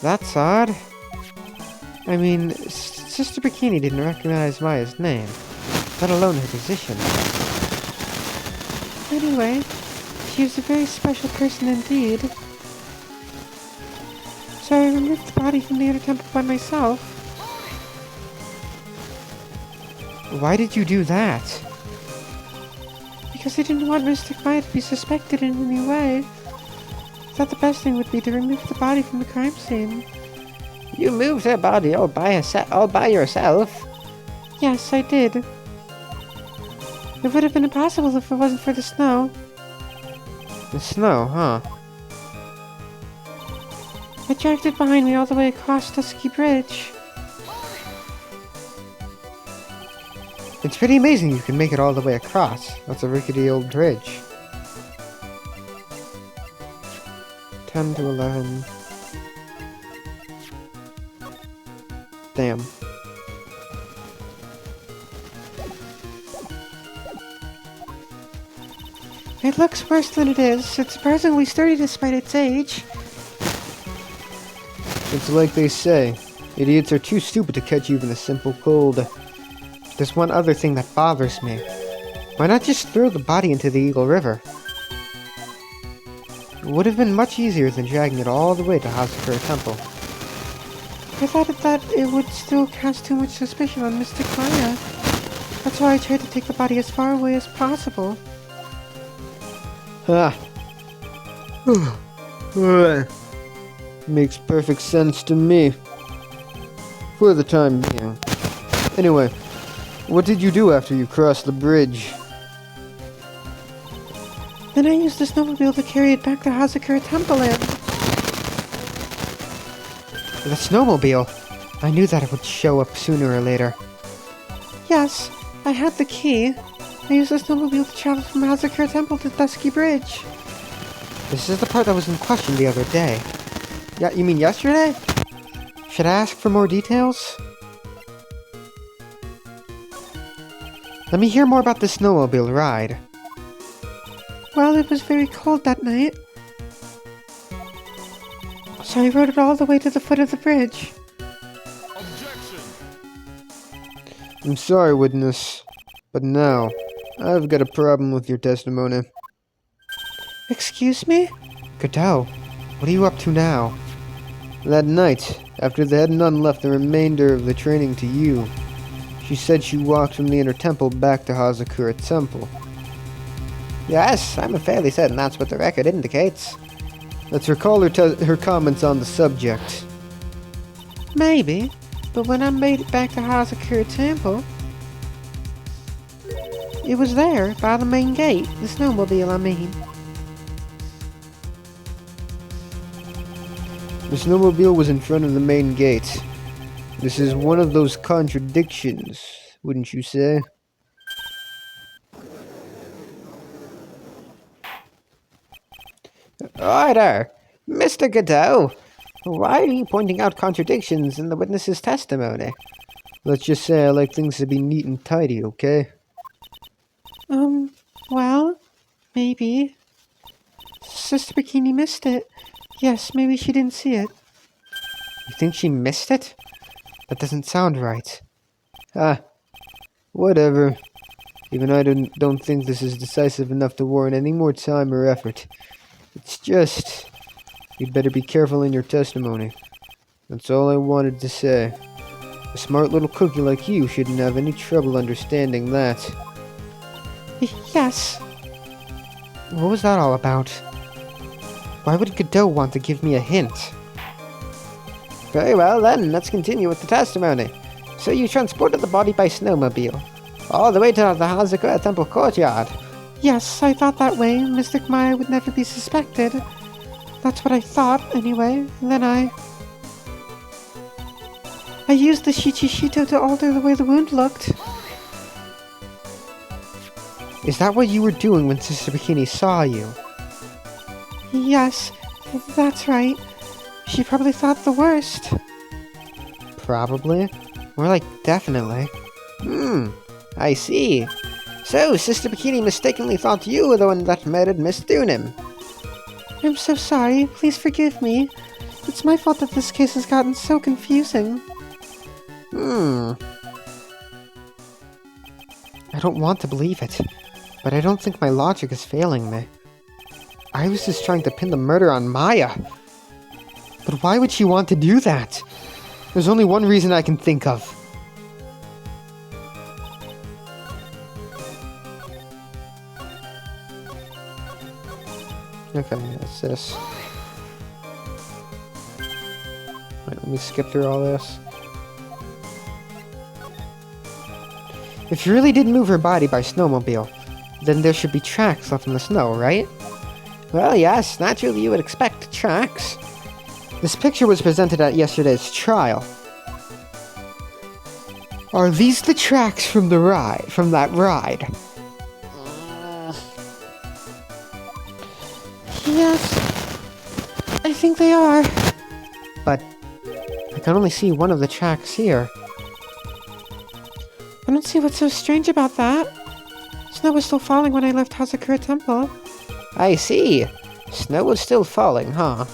That's odd. I mean, Sister Bikini didn't recognize Maya's name, let alone her position. Anyway, she was a very special person indeed. So I removed the body from the inner temple by myself. Why did you do that? Because I didn't want Mystic Maya to be suspected in any way. I thought the best thing would be to remove the body from the crime scene. You moved her body all by yourself? Yes, I did. It would have been impossible if it wasn't for the snow. The snow, huh? I dragged it behind me all the way across Dusky Bridge. It's pretty amazing you can make it all the way across. That's a rickety old bridge. 10 to 11. Damn. It looks worse than it is. It's surprisingly sturdy despite its age. It's like they say, idiots are too stupid to catch even a simple cold. There's one other thing that bothers me. Why not just throw the body into the Eagle River? It would have been much easier than dragging it all the way to Hazakura Temple. I thought that it would still cast too much suspicion on Mystic Maya. That's why I tried to take the body as far away as possible. Ah. Makes perfect sense to me. For the time being. Anyway, what did you do after you crossed the bridge? Then I used the snowmobile to carry it back to Hazakura Temple and... The snowmobile! I knew that it would show up sooner or later. Yes, I had the key. I used the snowmobile to travel from Hazakura Temple to Dusky Bridge. This is the part that was in question the other day. Yeah, you mean yesterday? Should I ask for more details? Let me hear more about the snowmobile ride. Well, it was very cold that night. So I rode it all the way to the foot of the bridge. Objection! I'm sorry, witness, but now, I've got a problem with your testimony. Excuse me? Godot, what are you up to now? That night, after the head nun left the remainder of the training to you, she said she walked from the inner temple back to Hazakura Temple. Yes, I'm fairly certain that's what the record indicates. Let's recall her comments on the subject. Maybe, but when I made it back to Hazakura Temple, it was there, by the main gate, the snowmobile, I mean. The snowmobile was in front of the main gate. This is one of those contradictions, wouldn't you say? Order! Mr. Godot! Why are you pointing out contradictions in the witness's testimony? Let's just say I like things to be neat and tidy, okay? Well, maybe. Sister Bikini missed it. Yes, maybe she didn't see it. You think she missed it? That doesn't sound right. Ah, whatever. Even I don't think this is decisive enough to warrant any more time or effort. It's just, you'd better be careful in your testimony. That's all I wanted to say. A smart little cookie like you shouldn't have any trouble understanding that. Yes. What was that all about? Why would Godot want to give me a hint? Very well then, let's continue with the testimony. So you transported the body by snowmobile, all the way to the Hazakura Temple courtyard. Yes, I thought that way. Mystic Maya would never be suspected. That's what I thought, anyway. And then I used the Shichishito to alter the way the wound looked. Is that what you were doing when Sister Bikini saw you? Yes, that's right. She probably thought the worst. Probably. More like definitely. I see. So, Sister Bikini mistakenly thought you were the one that murdered Miss Thunim. I'm so sorry. Please forgive me. It's my fault that this case has gotten so confusing. I don't want to believe it, but I don't think my logic is failing me. I was just trying to pin the murder on Maya. But why would she want to do that? There's only one reason I can think of. Okay, that's this. Wait, let me skip through all this. If you really did move her body by snowmobile, then there should be tracks left in the snow, right? Well, yes, naturally you would expect tracks. This picture was presented at yesterday's trial. Are these the tracks from the ride, from that ride? Yes, I think they are. But I can only see one of the tracks here. I don't see what's so strange about that. Snow was still falling when I left Hazakura Temple. I see. Snow was still falling, huh?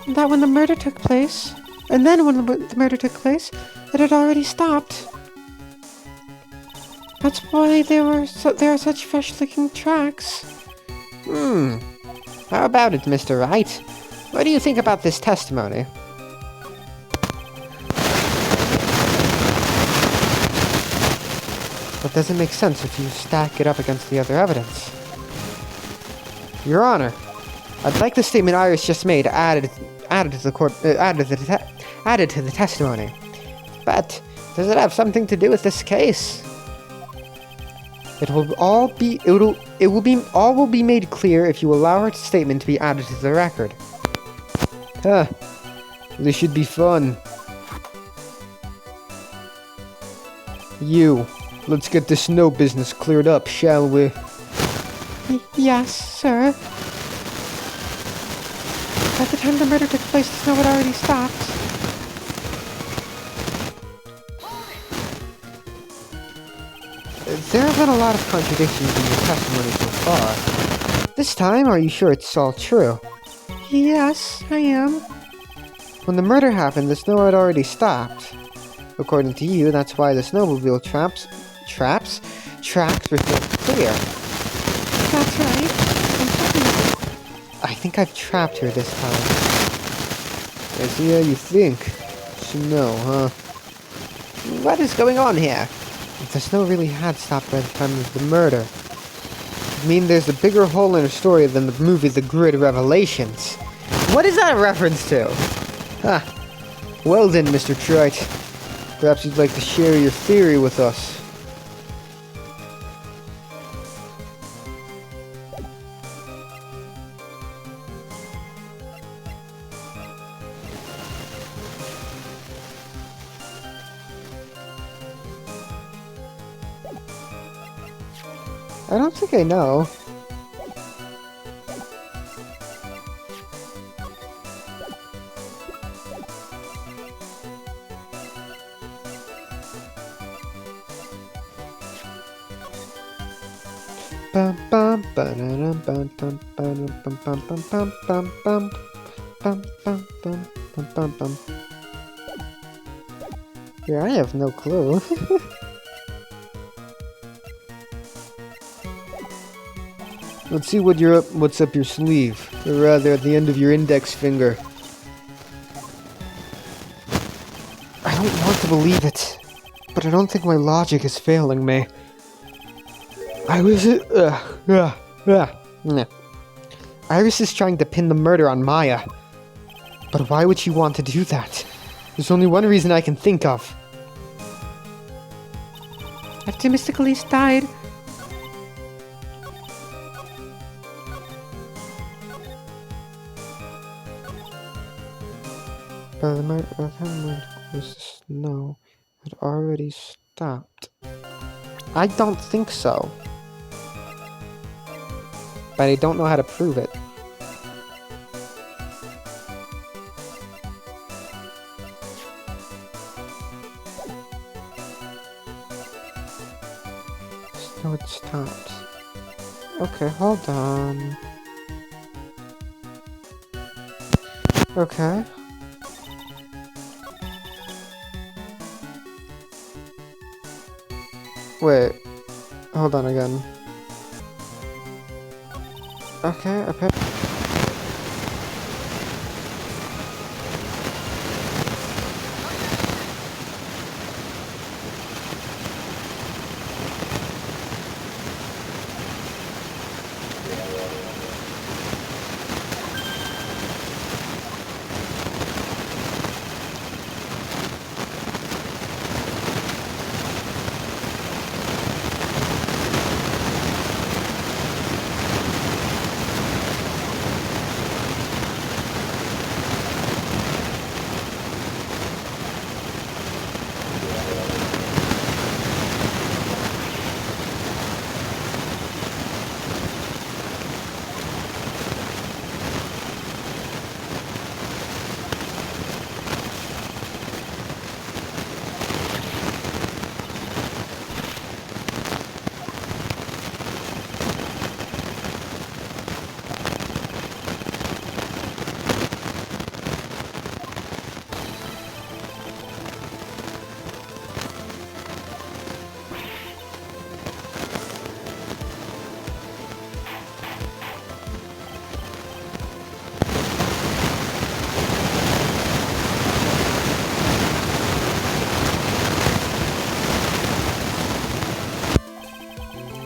And that when the murder took place, and then when the murder took place, it had already stopped. That's why there are such fresh-looking tracks. How about it, Mr. Wright? What do you think about this testimony? That doesn't make sense if you stack it up against the other evidence. Your Honor, I'd like the statement Iris just made added to the testimony. But does it have something to do with this case? All will be made clear if you allow her statement to be added to the record. Huh. This should be fun. Let's get this snow business cleared up, shall we? Yes, sir. At the time the murder took place, the snow had already stopped. There have been a lot of contradictions in your testimony so far. This time, are you sure it's all true? Yes, I am. When the murder happened, the snow had already stopped. According to you, that's why the snowmobile tracks were still clear. That's right. I think I've trapped her this time. I see how you think. Snow, huh? What is going on here? If the snow really had stopped by the time of the murder, it'd mean there's a bigger hole in her story than the movie The Grid Revelations. What is that a reference to? Huh. Well then, Mr. Wright. Perhaps you'd like to share your theory with us. I don't think I know. Bum bum ba-da-dum, bum bum ba-dum, bum bum bum bum bum bum bum bum bum bum bum bum. Yeah, I have no clue. Let's see what's up your sleeve, or rather at the end of your index finger. I don't want to believe it, but I don't think my logic is failing me. Iris is trying to pin the murder on Maya. But why would she want to do that? There's only one reason I can think of. After Mr. Khalees died, By the time the snow had already stopped. I don't think so. But I don't know how to prove it. Snow had stopped. Okay, hold on. Okay. Wait, hold on again. Okay, okay.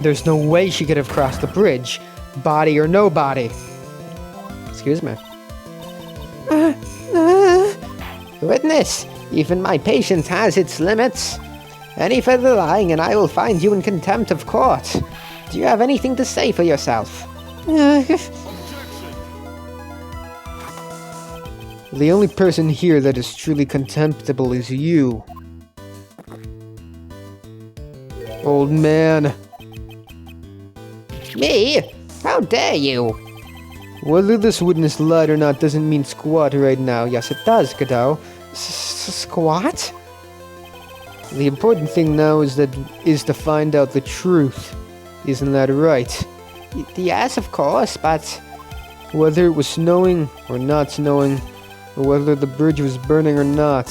there's no way she could have crossed the bridge, body or no body. Excuse me. Witness, even my patience has its limits. Any further lying and I will find you in contempt of court. Do you have anything to say for yourself? The only person here that is truly contemptible is you. Old man. Me? How dare you? Whether this witness lied or not doesn't mean squat right now. Yes, it does, Godot. Squat? The important thing now is to find out the truth. Isn't that right? Yes, of course, but... Whether it was snowing or not snowing, or whether the bridge was burning or not,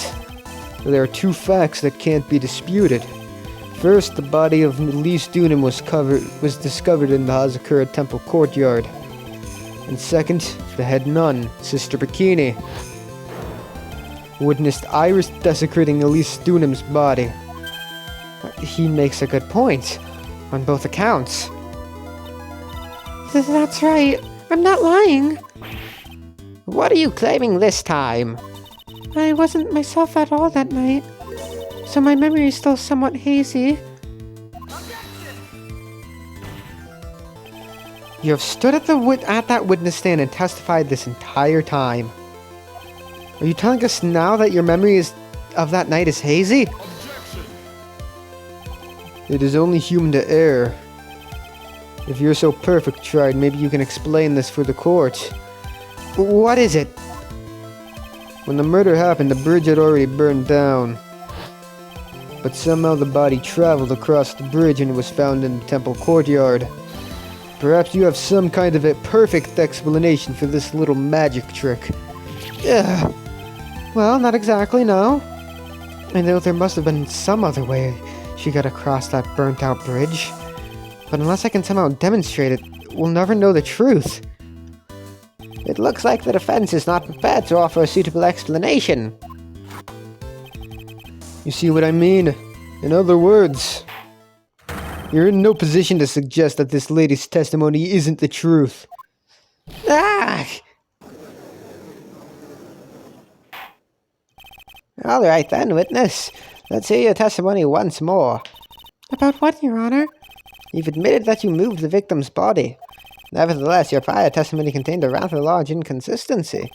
there are two facts that can't be disputed. First, the body of Elise Dunham was discovered in the Hazakura Temple courtyard. And second, the head nun, Sister Bikini, witnessed Iris desecrating Elise Dunham's body. He makes a good point, on both accounts. That's right. I'm not lying. What are you claiming this time? I wasn't myself at all that night, so my memory is still somewhat hazy. You have stood at that witness stand and testified this entire time. Are you telling us now that your memory of that night is hazy? It is only human to err. If you're so perfect, Tried, maybe you can explain this for the court. What is it? When the murder happened, the bridge had already burned down. But somehow the body traveled across the bridge and was found in the temple courtyard. Perhaps you have some kind of a perfect explanation for this little magic trick. Ugh. Well, not exactly, no. I know there must have been some other way she got across that burnt-out bridge. But unless I can somehow demonstrate it, we'll never know the truth. It looks like the defense is not prepared to offer a suitable explanation. You see what I mean? In other words, you're in no position to suggest that this lady's testimony isn't the truth. Ah! All right then, witness. Let's hear your testimony once more. About what, Your Honor? You've admitted that you moved the victim's body. Nevertheless, your prior testimony contained a rather large inconsistency.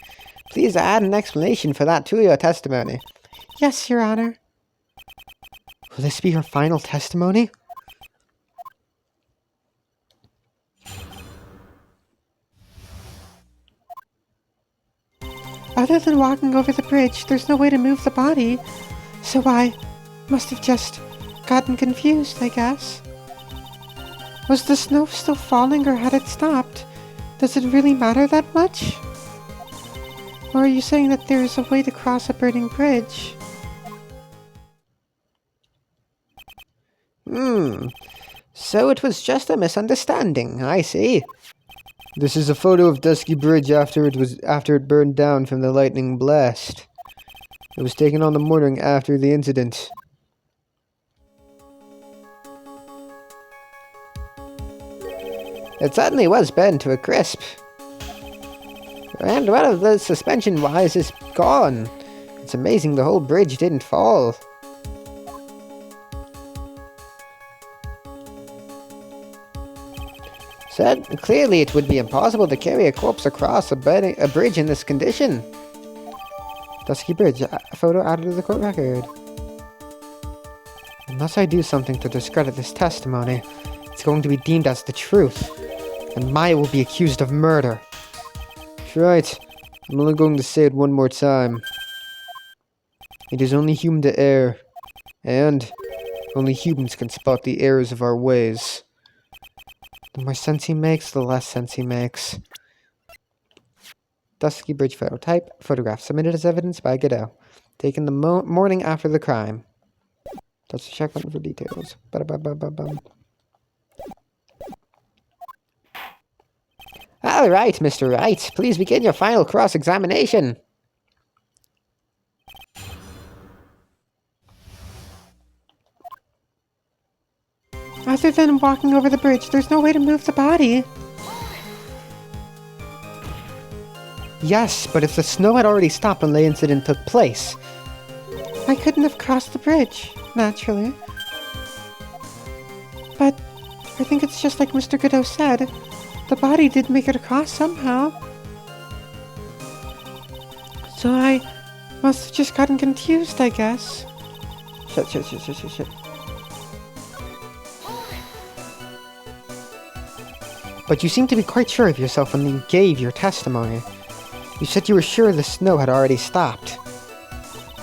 Please add an explanation for that to your testimony. Yes, Your Honor. Will this be your final testimony? Other than walking over the bridge, there's no way to move the body. So I must have just gotten confused, I guess. Was the snow still falling or had it stopped? Does it really matter that much? Or are you saying that there is a way to cross a burning bridge? So it was just a misunderstanding, I see. This is a photo of Dusky Bridge after it burned down from the lightning blast. It was taken on the morning after the incident. It certainly was burned to a crisp. And one of the suspension wires is gone. It's amazing the whole bridge didn't fall. So, clearly it would be impossible to carry a corpse across a bridge in this condition. Dusky Bridge, a photo added to the court record. Unless I do something to discredit this testimony, it's going to be deemed as the truth, and Maya will be accused of murder. Right, I'm only going to say it one more time. It is only human to err, and only humans can spot the errors of our ways. The more sense he makes, the less sense he makes. Dusky Bridge photo type, photograph submitted as evidence by Godot. Taken the morning after the crime. Touch the check button for details. Ba-da-ba-ba-ba-bum. All right, Mr. Wright, please begin your final cross-examination. Other than walking over the bridge, there's no way to move the body. Yes, but if the snow had already stopped when the incident took place. I couldn't have crossed the bridge, naturally. But I think it's just like Mr. Godot said. The body did make it across somehow. So I must have just gotten confused, I guess. Shit. But you seem to be quite sure of yourself when you gave your testimony. You said you were sure the snow had already stopped.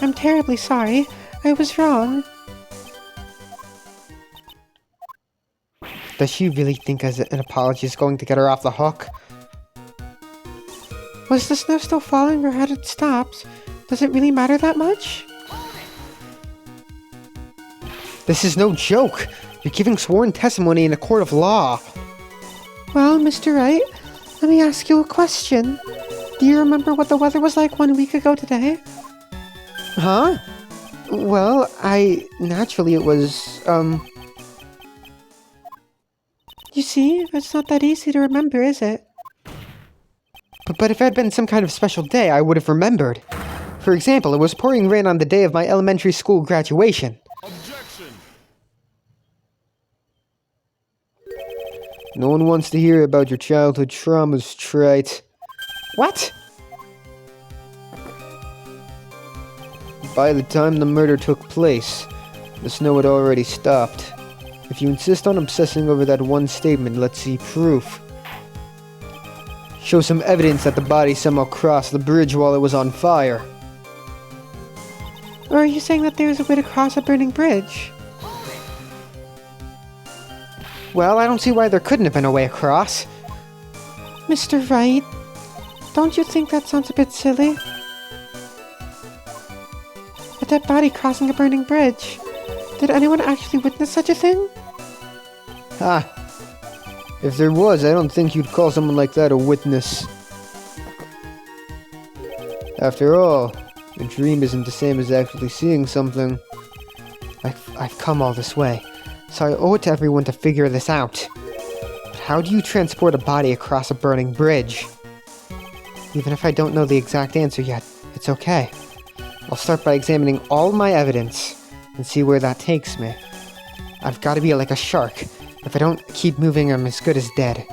I'm terribly sorry. I was wrong. Does she really think as an apology is going to get her off the hook? Was the snow still falling or had it stopped? Does it really matter that much? This is no joke. You're giving sworn testimony in a court of law. Well, Mr. Wright, let me ask you a question. Do you remember what the weather was like 1 week ago today? Huh? Well, naturally it was, You see, it's not that easy to remember, is it? But if it had been some kind of special day, I would have remembered. For example, it was pouring rain on the day of my elementary school graduation. Objection! No one wants to hear about your childhood traumas, Wright. What? By the time the murder took place, the snow had already stopped. If you insist on obsessing over that one statement, let's see proof. Show some evidence that the body somehow crossed the bridge while it was on fire. Or are you saying that there's a way to cross a burning bridge? Well, I don't see why there couldn't have been a way across. Mr. Wright, don't you think that sounds a bit silly? A dead body crossing a burning bridge. Did anyone actually witness such a thing? Ha! If there was, I don't think you'd call someone like that a witness. After all, a dream isn't the same as actually seeing something. I've come all this way, so I owe it to everyone to figure this out. But how do you transport a body across a burning bridge? Even if I don't know the exact answer yet, it's okay. I'll start by examining all my evidence and see where that takes me. I've got to be like a shark. If I don't keep moving, I'm as good as dead.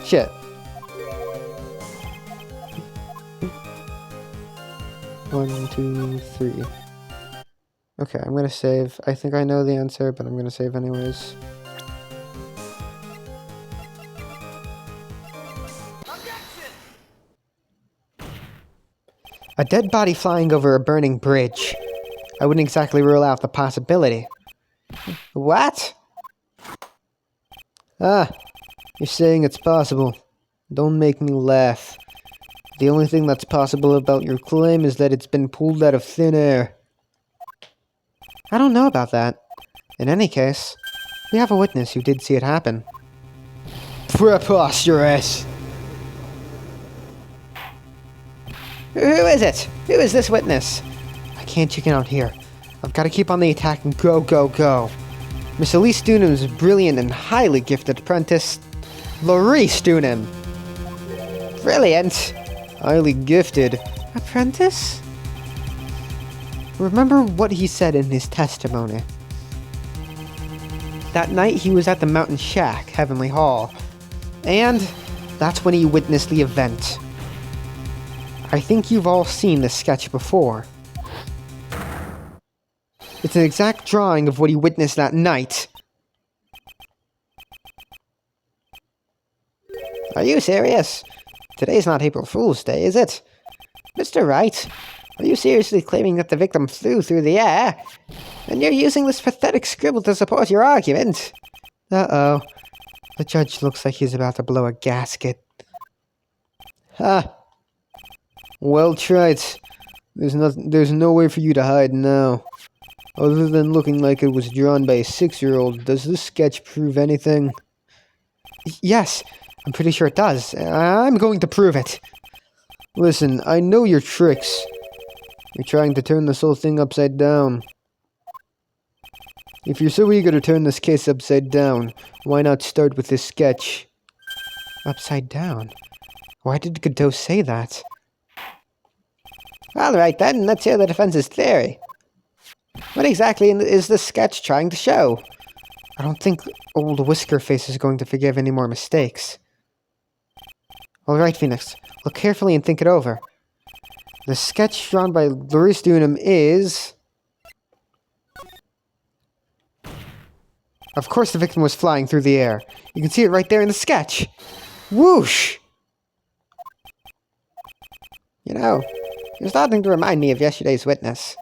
Shit. One, two, three. Okay, I'm gonna save. I think I know the answer, but I'm gonna save anyways. A dead body flying over a burning bridge. I wouldn't exactly rule out the possibility. What? Ah, you're saying it's possible. Don't make me laugh. The only thing that's possible about your claim is that it's been pulled out of thin air. I don't know about that. In any case, we have a witness who did see it happen. Preposterous! Who is it? Who is this witness? I can't chicken out here. I've got to keep on the attack and go, go, go. Miss Elise Dunham's brilliant and highly gifted apprentice, Larice Dunham. Brilliant. Highly gifted. Apprentice? Remember what he said in his testimony. That night he was at the Mountain Shack, Heavenly Hall. And that's when he witnessed the event. I think you've all seen this sketch before. It's an exact drawing of what he witnessed that night. Are you serious? Today's not April Fool's Day, is it? Mr. Wright, are you seriously claiming that the victim flew through the air? And you're using this pathetic scribble to support your argument? Uh-oh. The judge looks like he's about to blow a gasket. Ha! Well tried. There's no way for you to hide now. Other than looking like it was drawn by a 6-year-old, does this sketch prove anything? Yes, I'm pretty sure it does. I'm going to prove it. Listen, I know your tricks. You're trying to turn this whole thing upside down. If you're so eager to turn this case upside down, why not start with this sketch? Upside down? Why did Godot say that? Alright then, let's hear the defense's theory. What exactly is this sketch trying to show? I don't think old Whiskerface is going to forgive any more mistakes. Alright, Phoenix. Look carefully and think it over. The sketch drawn by Laurice Dunham is... Of course the victim was flying through the air. You can see it right there in the sketch. Whoosh! You know, you're starting to remind me of yesterday's witness.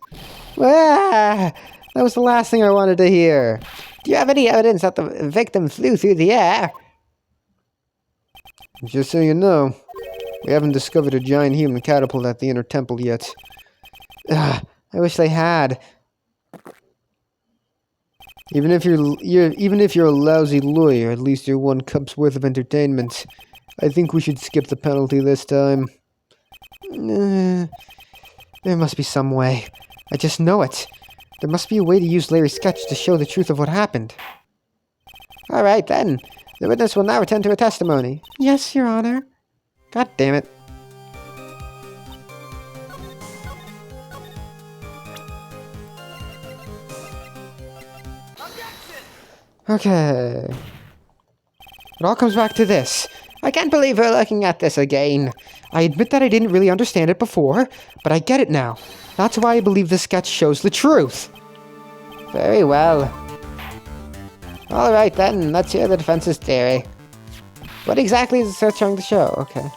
Ah, that was the last thing I wanted to hear. Do you have any evidence that the victim flew through the air? Just so you know, we haven't discovered a giant human catapult at the inner temple yet. I wish they had. Even if you're a lousy lawyer, at least you're 1 cup's worth of entertainment. I think we should skip the penalty this time. There must be some way. I just know it. There must be a way to use Larry's sketch to show the truth of what happened. Alright then. The witness will now return to her testimony. Yes, Your Honor. God damn it. Okay. It all comes back to this. I can't believe we're looking at this again. I admit that I didn't really understand it before, but I get it now. That's why I believe this sketch shows the truth. Very well. Alright then, let's hear the defense's theory. What exactly is the sketch trying to show? Okay.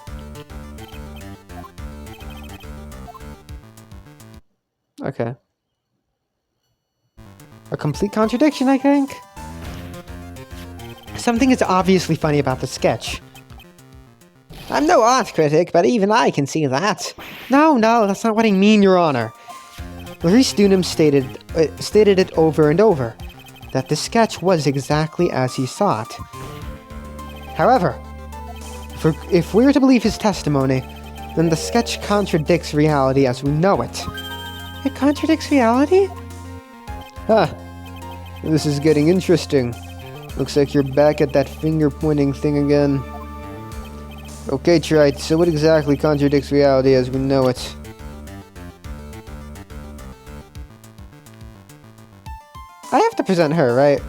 Okay. A complete contradiction, I think. Something is obviously funny about the sketch. I'm no art critic, but even I can see that. No, that's not what I mean, Your Honor. Laurice Dunham stated it over and over, that the sketch was exactly as he saw it. However, if we're to believe his testimony, then the sketch contradicts reality as we know it. It contradicts reality? Huh. This is getting interesting. Looks like you're back at that finger-pointing thing again. Okay, Wright, so what exactly contradicts reality as we know it? I have to present her, right?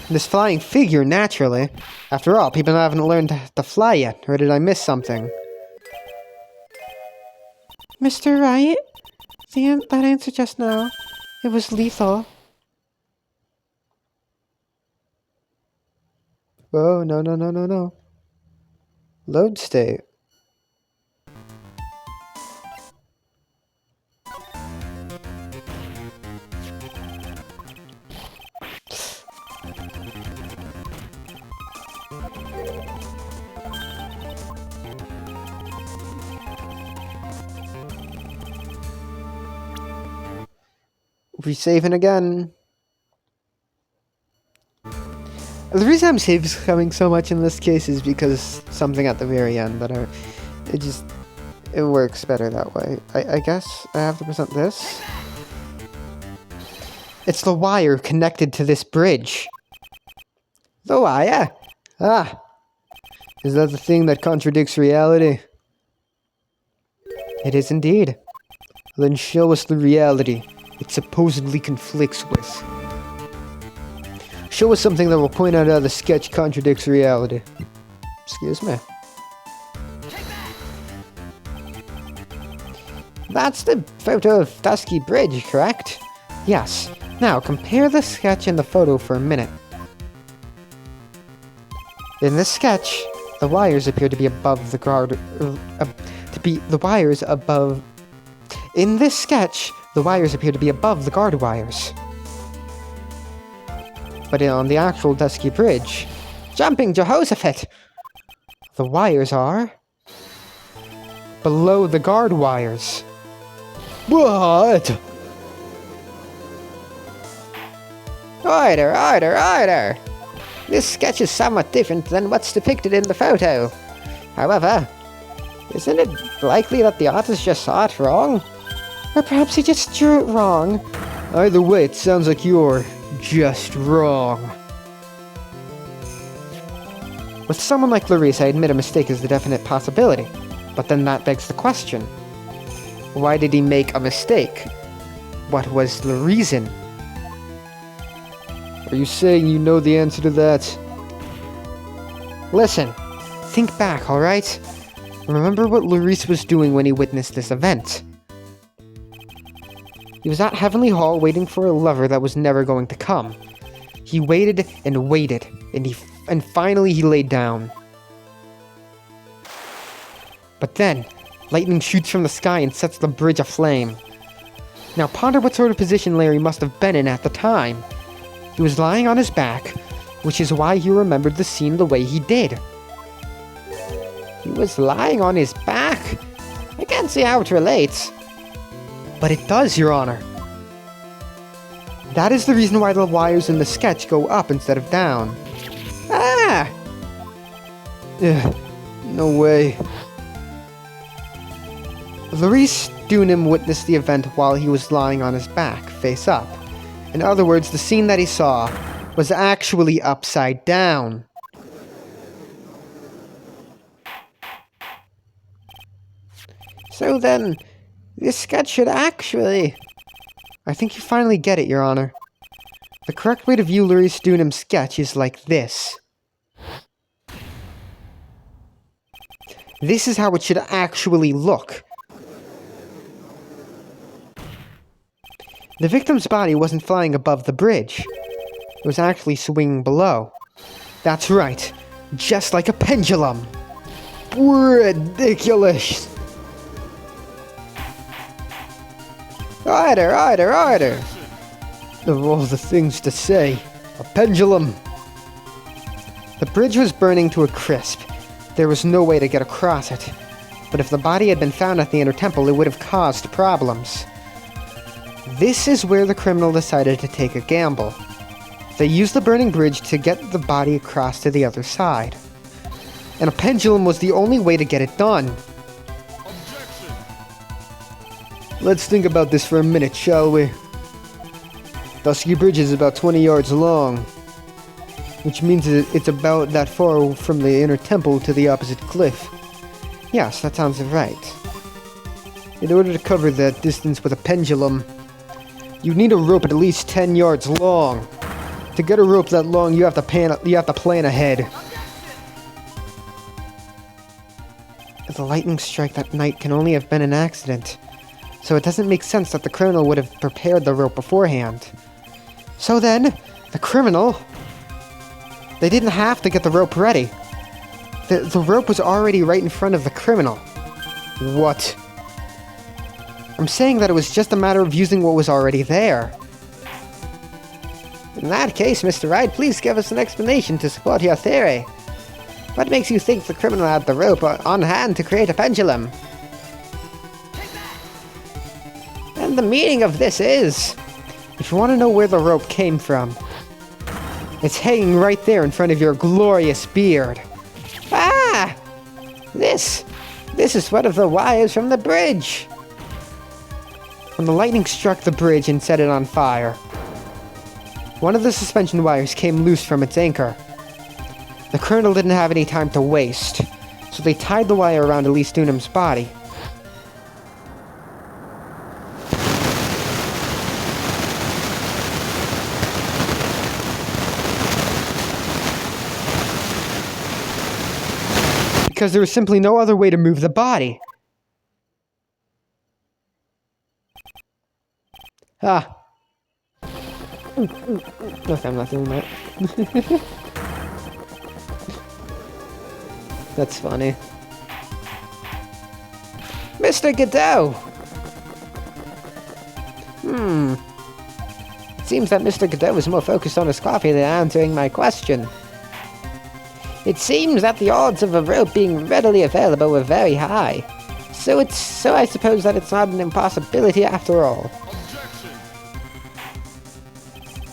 This flying figure, naturally. After all, people haven't learned to fly yet, or did I miss something? Mr. Wright? That answer just now, it was lethal. Oh, no. Load state. Resaving again. The reason I'm saving so much in this case is because something at the very end that it works better that way. I guess I have to present this. It's the wire connected to this bridge. The wire? Ah, is that the thing that contradicts reality? It is indeed. Then show us the reality it supposedly conflicts with. Show us something that will point out how the sketch contradicts reality. Excuse me. That's the photo of Dusky Bridge, correct? Yes. Now, compare the sketch and the photo for a minute. In this sketch, the wires appear to be above the guard... In this sketch, the wires appear to be above the guard wires. But on the actual Dusky Bridge, Jumping Jehoshaphat! the wires are... below the guard wires. What? Order! This sketch is somewhat different than what's depicted in the photo. However, isn't it likely that the artist just saw it wrong? Or perhaps he just drew it wrong. Either way, it sounds like you're just wrong. With someone like Clarice, I admit a mistake is a definite possibility. But then that begs the question. Why did he make a mistake? What was the reason? Are you saying you know the answer to that? Listen, think back, alright? Remember what Clarice was doing when he witnessed this event. He was at Heavenly Hall waiting for a lover that was never going to come. He waited and waited, and finally he laid down. But then, lightning shoots from the sky and sets the bridge aflame. Now ponder what sort of position Larry must have been in at the time. He was lying on his back, which is why he remembered the scene the way he did. He was lying on his back? I can't see how it relates. But it does, Your Honor. That is the reason why the wires in the sketch go up instead of down. Ah! Ugh, no way. Clarice Dunham witnessed the event while he was lying on his back, face up. In other words, the scene that he saw was actually upside down. So then, this sketch should actually... I think you finally get it, Your Honor. The correct way to view Clarice Dunham's sketch is like this. This is how it should actually look. The victim's body wasn't flying above the bridge. It was actually swinging below. That's right, just like a pendulum. Ridiculous! Order! Of all the things to say, a pendulum. The bridge was burning to a crisp. There was no way to get across it. But if the body had been found at the inner temple, it would have caused problems. This is where the criminal decided to take a gamble. They used the burning bridge to get the body across to the other side. And a pendulum was the only way to get it done. Objection. Let's think about this for a minute, shall we? Dusky Bridge is about 20 yards long, which means it's about that far from the inner temple to the opposite cliff. Yes, that sounds right. In order to cover that distance with a pendulum, you need a rope at least 10 yards long. To get a rope that long, you have to plan ahead. The lightning strike that night can only have been an accident, so it doesn't make sense that the criminal would have prepared the rope beforehand. So then, the criminal... They didn't have to get the rope ready. The rope was already right in front of the criminal. What? I'm saying that it was just a matter of using what was already there. In that case, Mr. Wright, please give us an explanation to support your theory. What makes you think the criminal had the rope on hand to create a pendulum? And the meaning of this is... If you want to know where the rope came from, it's hanging right there in front of your glorious beard. Ah! This is one of the wires from the bridge. When the lightning struck the bridge and set it on fire, one of the suspension wires came loose from its anchor. The colonel didn't have any time to waste, so they tied the wire around Elise Dunham's body. Because there was simply no other way to move the body. Ah. Okay, I'm not doing that. That's funny. Mr. Godot! It seems that Mr. Godot was more focused on his coffee than answering my question. It seems that the odds of a rope being readily available were very high. So I suppose that it's not an impossibility after all. Objection.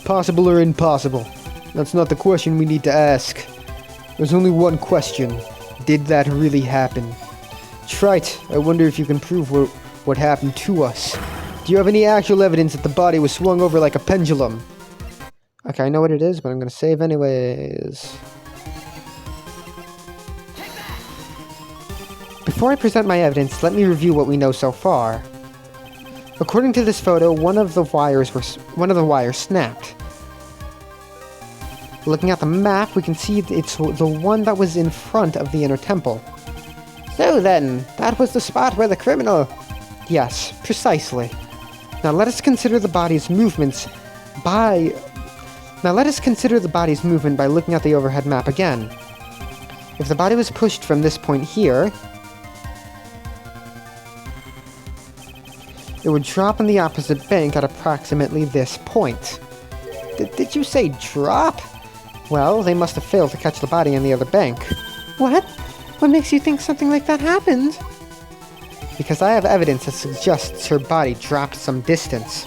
Possible or impossible? That's not the question we need to ask. There's only one question. Did that really happen? Trite, I wonder if you can prove what happened to us. Do you have any actual evidence that the body was swung over like a pendulum? Okay, I know what it is, but I'm gonna save anyways. Before I present my evidence, let me review what we know so far. According to this photo, one of the wires snapped. Looking at the map, we can see it's the one that was in front of the inner temple. So then, that was the spot where the criminal... Yes, precisely. Now let us consider the body's movements by... Now let us consider the body's movement by looking at the overhead map again. If the body was pushed from this point here, it would drop on the opposite bank at approximately this point. Did you say drop? Well, they must have failed to catch the body on the other bank. What? What makes you think something like that happened? Because I have evidence that suggests her body dropped some distance.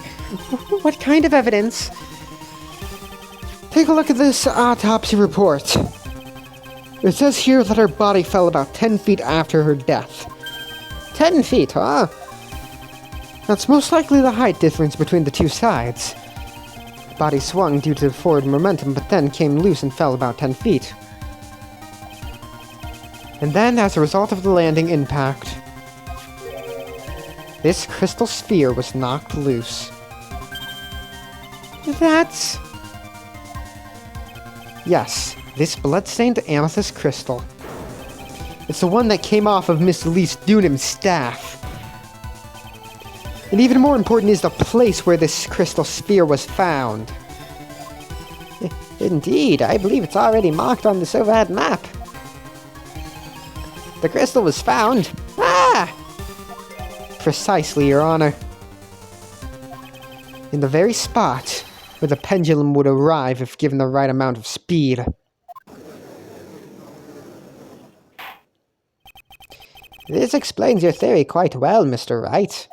What kind of evidence? Take a look at this autopsy report. It says here that her body fell about 10 feet after her death. 10 feet, huh? That's most likely the height difference between the two sides. The body swung due to forward momentum, but then came loose and fell about 10 feet. And then, as a result of the landing impact, this crystal sphere was knocked loose. That's... Yes, this blood-stained amethyst crystal. It's the one that came off of Miss Elise Dunham's staff. And even more important is the place where this crystal sphere was found. Indeed, I believe it's already marked on this overhead map. The crystal was found. Ah! Precisely, Your Honor. In the very spot where the pendulum would arrive if given the right amount of speed. This explains your theory quite well, Mr. Wright.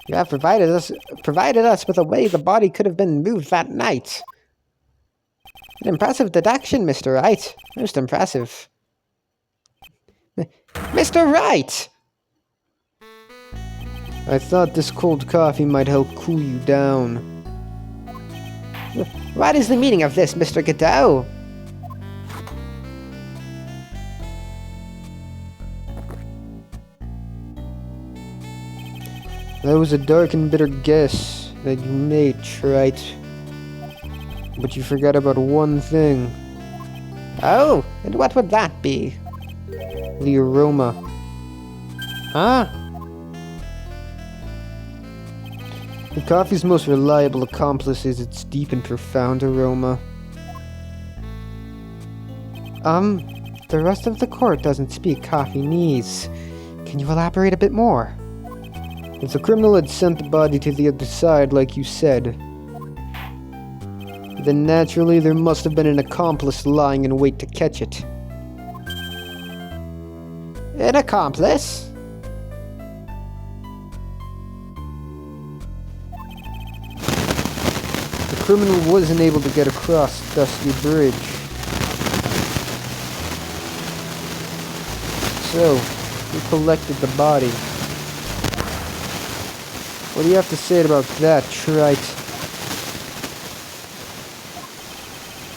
You have provided us with a way the body could have been moved that night. An impressive deduction, Mr. Wright. Most impressive. Mr. Wright! I thought this cold coffee might help cool you down. What is the meaning of this, Mr. Godot? That was a dark and bitter guess that you made, Wright. But you forgot about one thing. Oh, and what would that be? The aroma. Huh? The coffee's most reliable accomplice is its deep and profound aroma. The rest of the court doesn't speak Coffeenese. Can you elaborate a bit more? If the criminal had sent the body to the other side, like you said, then naturally there must have been an accomplice lying in wait to catch it. An accomplice? The criminal wasn't able to get across Dusty Bridge. So, he collected the body. What do you have to say about that, Wright?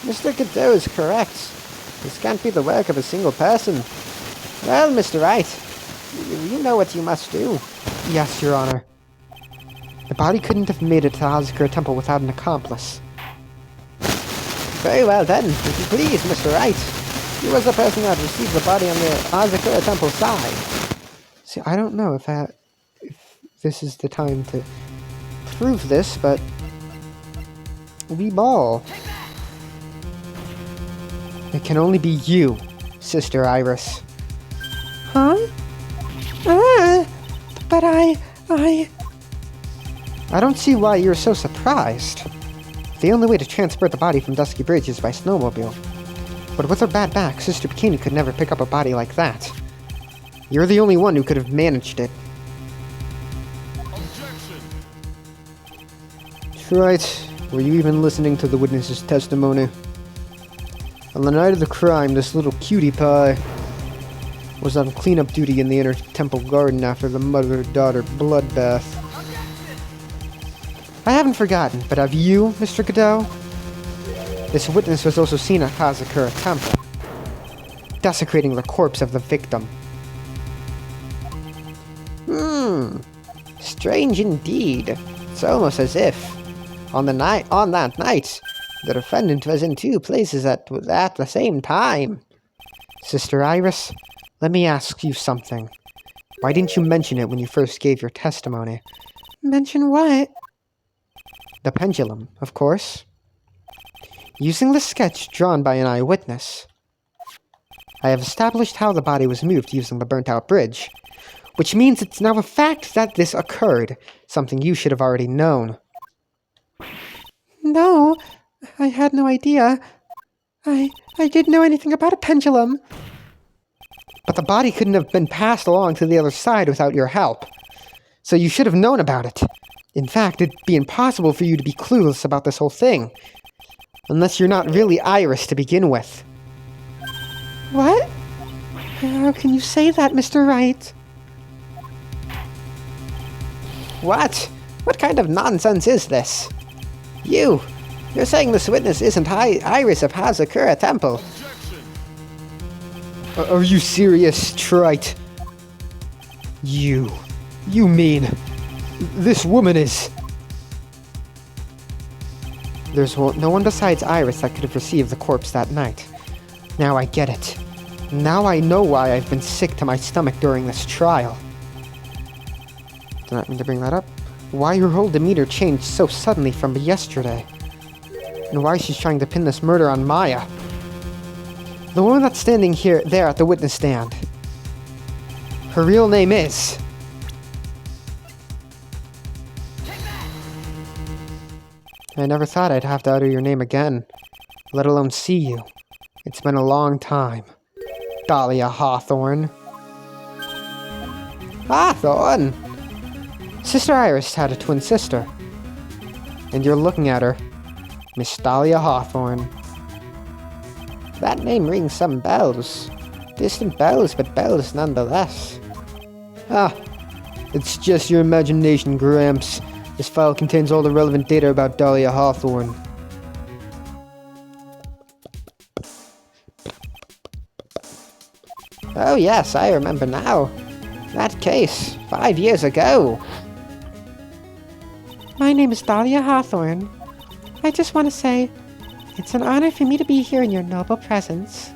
Mr. Godot is correct. This can't be the work of a single person. Well, Mr. Wright, you know what you must do. Yes, Your Honor. The body couldn't have made it to Hazakura Temple without an accomplice. Very well then, if you please, Mr. Wright. He was the person that received the body on the Hazakura Temple side. See, I don't know if this is the time to prove this, but we ball. It can only be you, Sister Iris. Huh? But I don't see why you're so surprised. The only way to transport the body from Dusky Bridge is by snowmobile. But with her bad back, Sister Bikini could never pick up a body like that. You're the only one who could have managed it. Objection! Right. Were you even listening to the witness's testimony? On the night of the crime, this little cutie pie was on cleanup duty in the inner temple garden after the mother-daughter bloodbath. I haven't forgotten, but have you, Mr. Godot? This witness was also seen at Hazakura Temple, desecrating the corpse of the victim. Strange indeed. It's almost as if, on that night, the defendant was in two places at the same time. Sister Iris, let me ask you something. Why didn't you mention it when you first gave your testimony? Mention what? The pendulum, of course. Using the sketch drawn by an eyewitness, I have established how the body was moved using the burnt-out bridge, which means it's now a fact that this occurred, something you should have already known. No, I had no idea. I didn't know anything about a pendulum. But the body couldn't have been passed along to the other side without your help, so you should have known about it. In fact, it'd be impossible for you to be clueless about this whole thing, unless you're not really Iris to begin with. What? How can you say that, Mr. Wright? What? What kind of nonsense is this? You're saying this witness isn't Iris of Hazakura Temple? Objection! Are you serious, Trite? You mean... this woman is... There's no one besides Iris that could have received the corpse that night. Now I get it. Now I know why I've been sick to my stomach during this trial. Did not mean to bring that up. Why her whole demeanor changed so suddenly from yesterday. And why she's trying to pin this murder on Maya. The woman that's standing there at the witness stand. Her real name is... I never thought I'd have to utter your name again, let alone see you. It's been a long time. Dahlia Hawthorne. Hawthorne? Sister Iris had a twin sister. And you're looking at her. Miss Dahlia Hawthorne. That name rings some bells. Distant bells, but bells nonetheless. It's just your imagination, Gramps. This file contains all the relevant data about Dahlia Hawthorne. Oh yes, I remember now. That case, 5 years ago. My name is Dahlia Hawthorne. I just want to say, it's an honor for me to be here in your noble presence.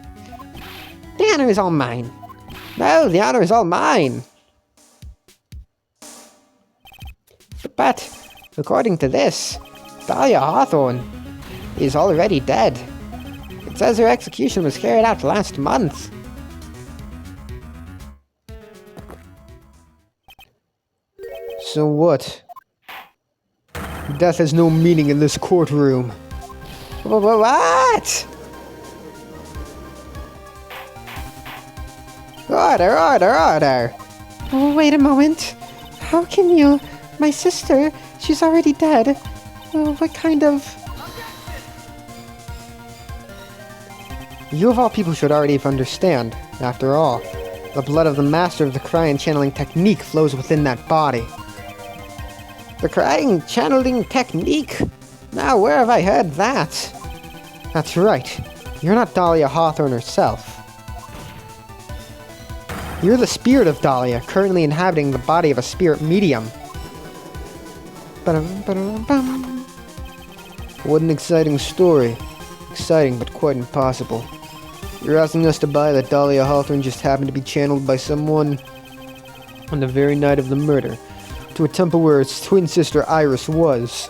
The honor is all mine. No, the honor is all mine. But, according to this, Dahlia Hawthorne is already dead. It says her execution was carried out last month. So what? Death has no meaning in this courtroom. What? Order! Oh, wait a moment. How can you? My sister, she's already dead. Oh, what kind of... You of all people should already understand. After all, the blood of the master of the crying channeling technique flows within that body. The crying channeling technique? Now, where have I heard that? That's right. You're not Dahlia Hawthorne herself. You're the spirit of Dahlia, currently inhabiting the body of a spirit medium. Ba-dum-ba-dum-bum. What an exciting story. Exciting, but quite impossible. You're asking us to buy that Dahlia Hawthorne just happened to be channeled by someone on the very night of the murder, to a temple where its twin sister Iris was.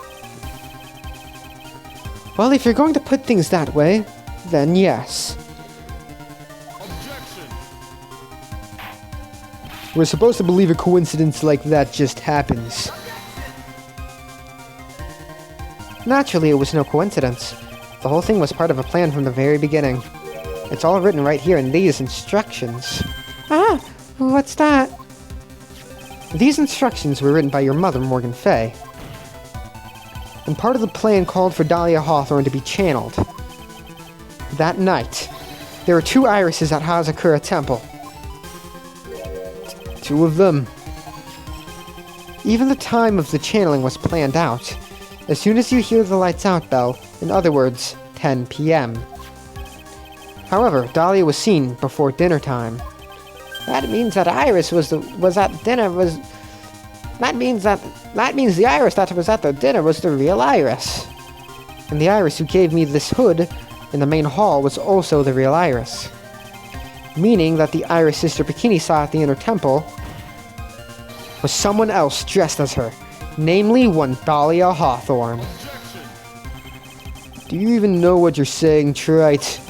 Well, if you're going to put things that way, then yes. Objection! We're supposed to believe a coincidence like that just happens. Naturally, it was no coincidence. The whole thing was part of a plan from the very beginning. It's all written right here in these instructions. Ah, what's that? These instructions were written by your mother, Morgan Fay. And part of the plan called for Dahlia Hawthorne to be channeled. That night, there were 2 irises at Hazakura Temple. 2 of them. Even the time of the channeling was planned out. as soon as you hear the lights out bell, in other words, 10 p.m. However, Dahlia was seen before dinner time. That means that Iris was at dinner was... That means the Iris that was at the dinner was the real Iris. And the Iris who gave me this hood in the main hall was also the real Iris. Meaning that the Iris Sister Bikini saw at the inner temple was someone else dressed as her, namely one Dahlia Hawthorne. Do you even know what you're saying, Wright?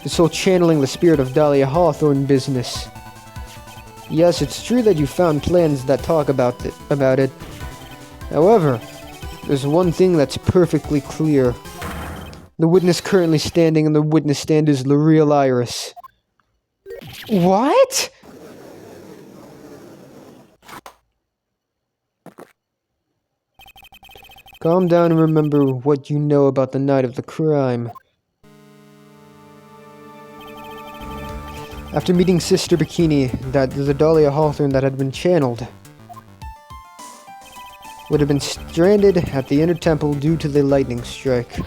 This whole channeling the spirit of Dahlia Hawthorne business. Yes, it's true that you found plans that talk about it. However, there's one thing that's perfectly clear. The witness currently standing in the witness stand is the real Iris. What? Calm down and remember what you know about the night of the crime. After meeting Sister Bikini, that the Dahlia Hawthorne that had been channeled would have been stranded at the inner temple due to the lightning strike.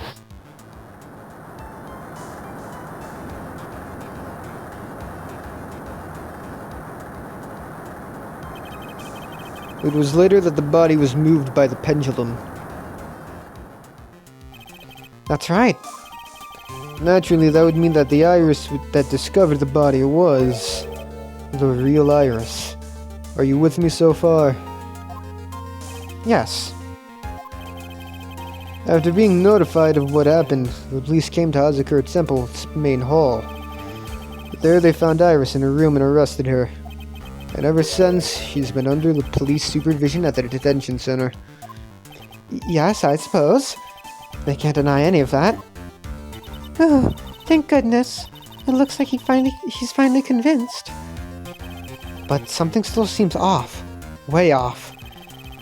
It was later that the body was moved by the pendulum. That's right. Naturally, that would mean that the Iris that discovered the body was the real Iris. Are you with me so far? Yes. After being notified of what happened, the police came to Hazakura Temple's main hall. There they found Iris in her room and arrested her. And ever since, she's been under the police supervision at the detention center. Yes, I suppose. They can't deny any of that. Oh, thank goodness. It looks like he's finally convinced. But something still seems off. Way off.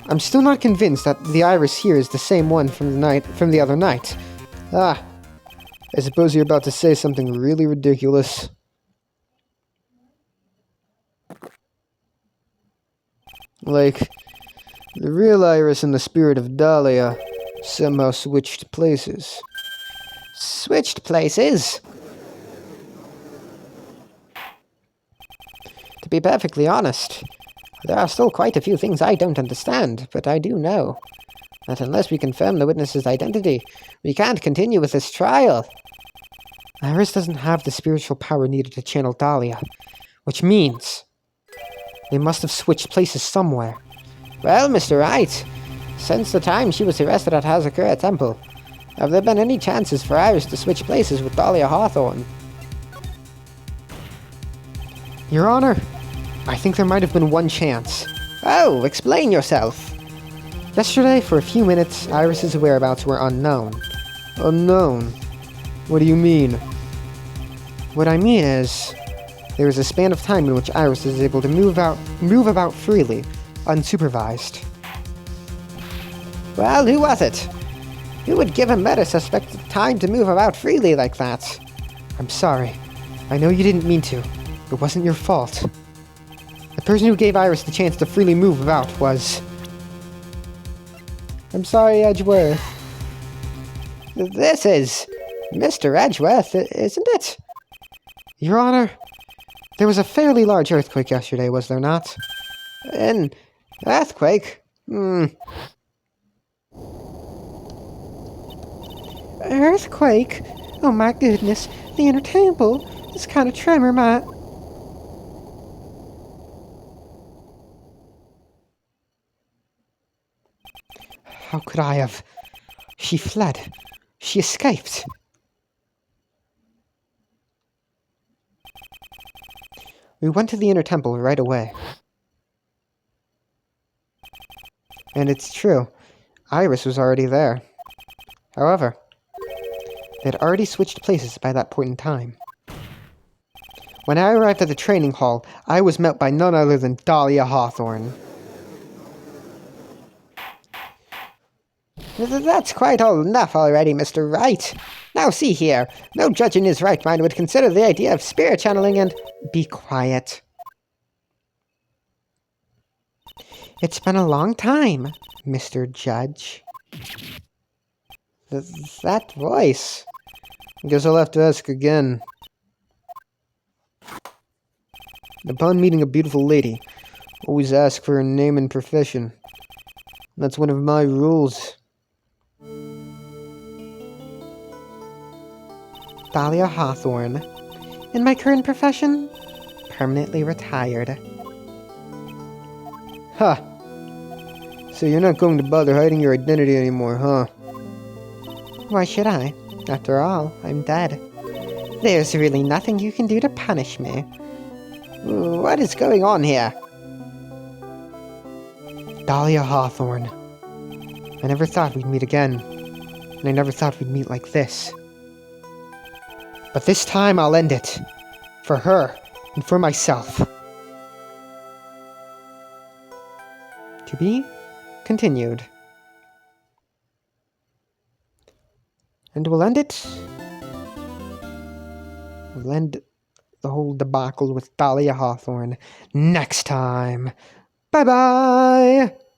I'm still not convinced that the Iris here is the same one from the other night. Ah, I suppose you're about to say something really ridiculous. Like, the real Iris and the spirit of Dahlia somehow switched places. Switched places? To be perfectly honest, there are still quite a few things I don't understand, but I do know that unless we confirm the witness's identity, we can't continue with this trial. Iris doesn't have the spiritual power needed to channel Dahlia, which means they must have switched places somewhere. Well, Mr. Wright, since the time she was arrested at Hazakura Temple, have there been any chances for Iris to switch places with Dahlia Hawthorne? Your Honor, I think there might have been one chance. Oh, explain yourself. Yesterday, for a few minutes, Iris's whereabouts were unknown. Unknown? What do you mean? What I mean is, there is a span of time in which Iris is able to move about freely, unsupervised. Well, who was it? Who would give a murder suspect time to move about freely like that? I'm sorry. I know you didn't mean to. It wasn't your fault. The person who gave Iris the chance to freely move about was... I'm sorry, Edgeworth. This is Mr. Edgeworth, isn't it? Your Honor, there was a fairly large earthquake yesterday, was there not? An earthquake? Earthquake? Oh my goodness, the inner temple. This kind of tremor might... How could I have? She fled. She escaped. We went to the inner temple right away. And it's true, Iris was already there. However, they had already switched places by that point in time. When I arrived at the training hall, I was met by none other than Dahlia Hawthorne. That's quite all enough already, Mr. Wright. Now see here, no judge in his right mind would consider the idea of spirit channeling and... Be quiet. It's been a long time, Mr. Judge. That voice. I guess I'll have to ask again. Upon meeting a beautiful lady, always ask for her name and profession. That's one of my rules. Dahlia Hawthorne. In my current profession, permanently retired. Huh. So you're not going to bother hiding your identity anymore, huh? Why should I? After all, I'm dead. There's really nothing you can do to punish me. What is going on here? Dahlia Hawthorne. I never thought we'd meet again. And I never thought we'd meet like this. But this time I'll end it. For her, and for myself. To be continued. And we'll end it. We'll end the whole debacle with Dahlia Hawthorne next time. Bye-bye!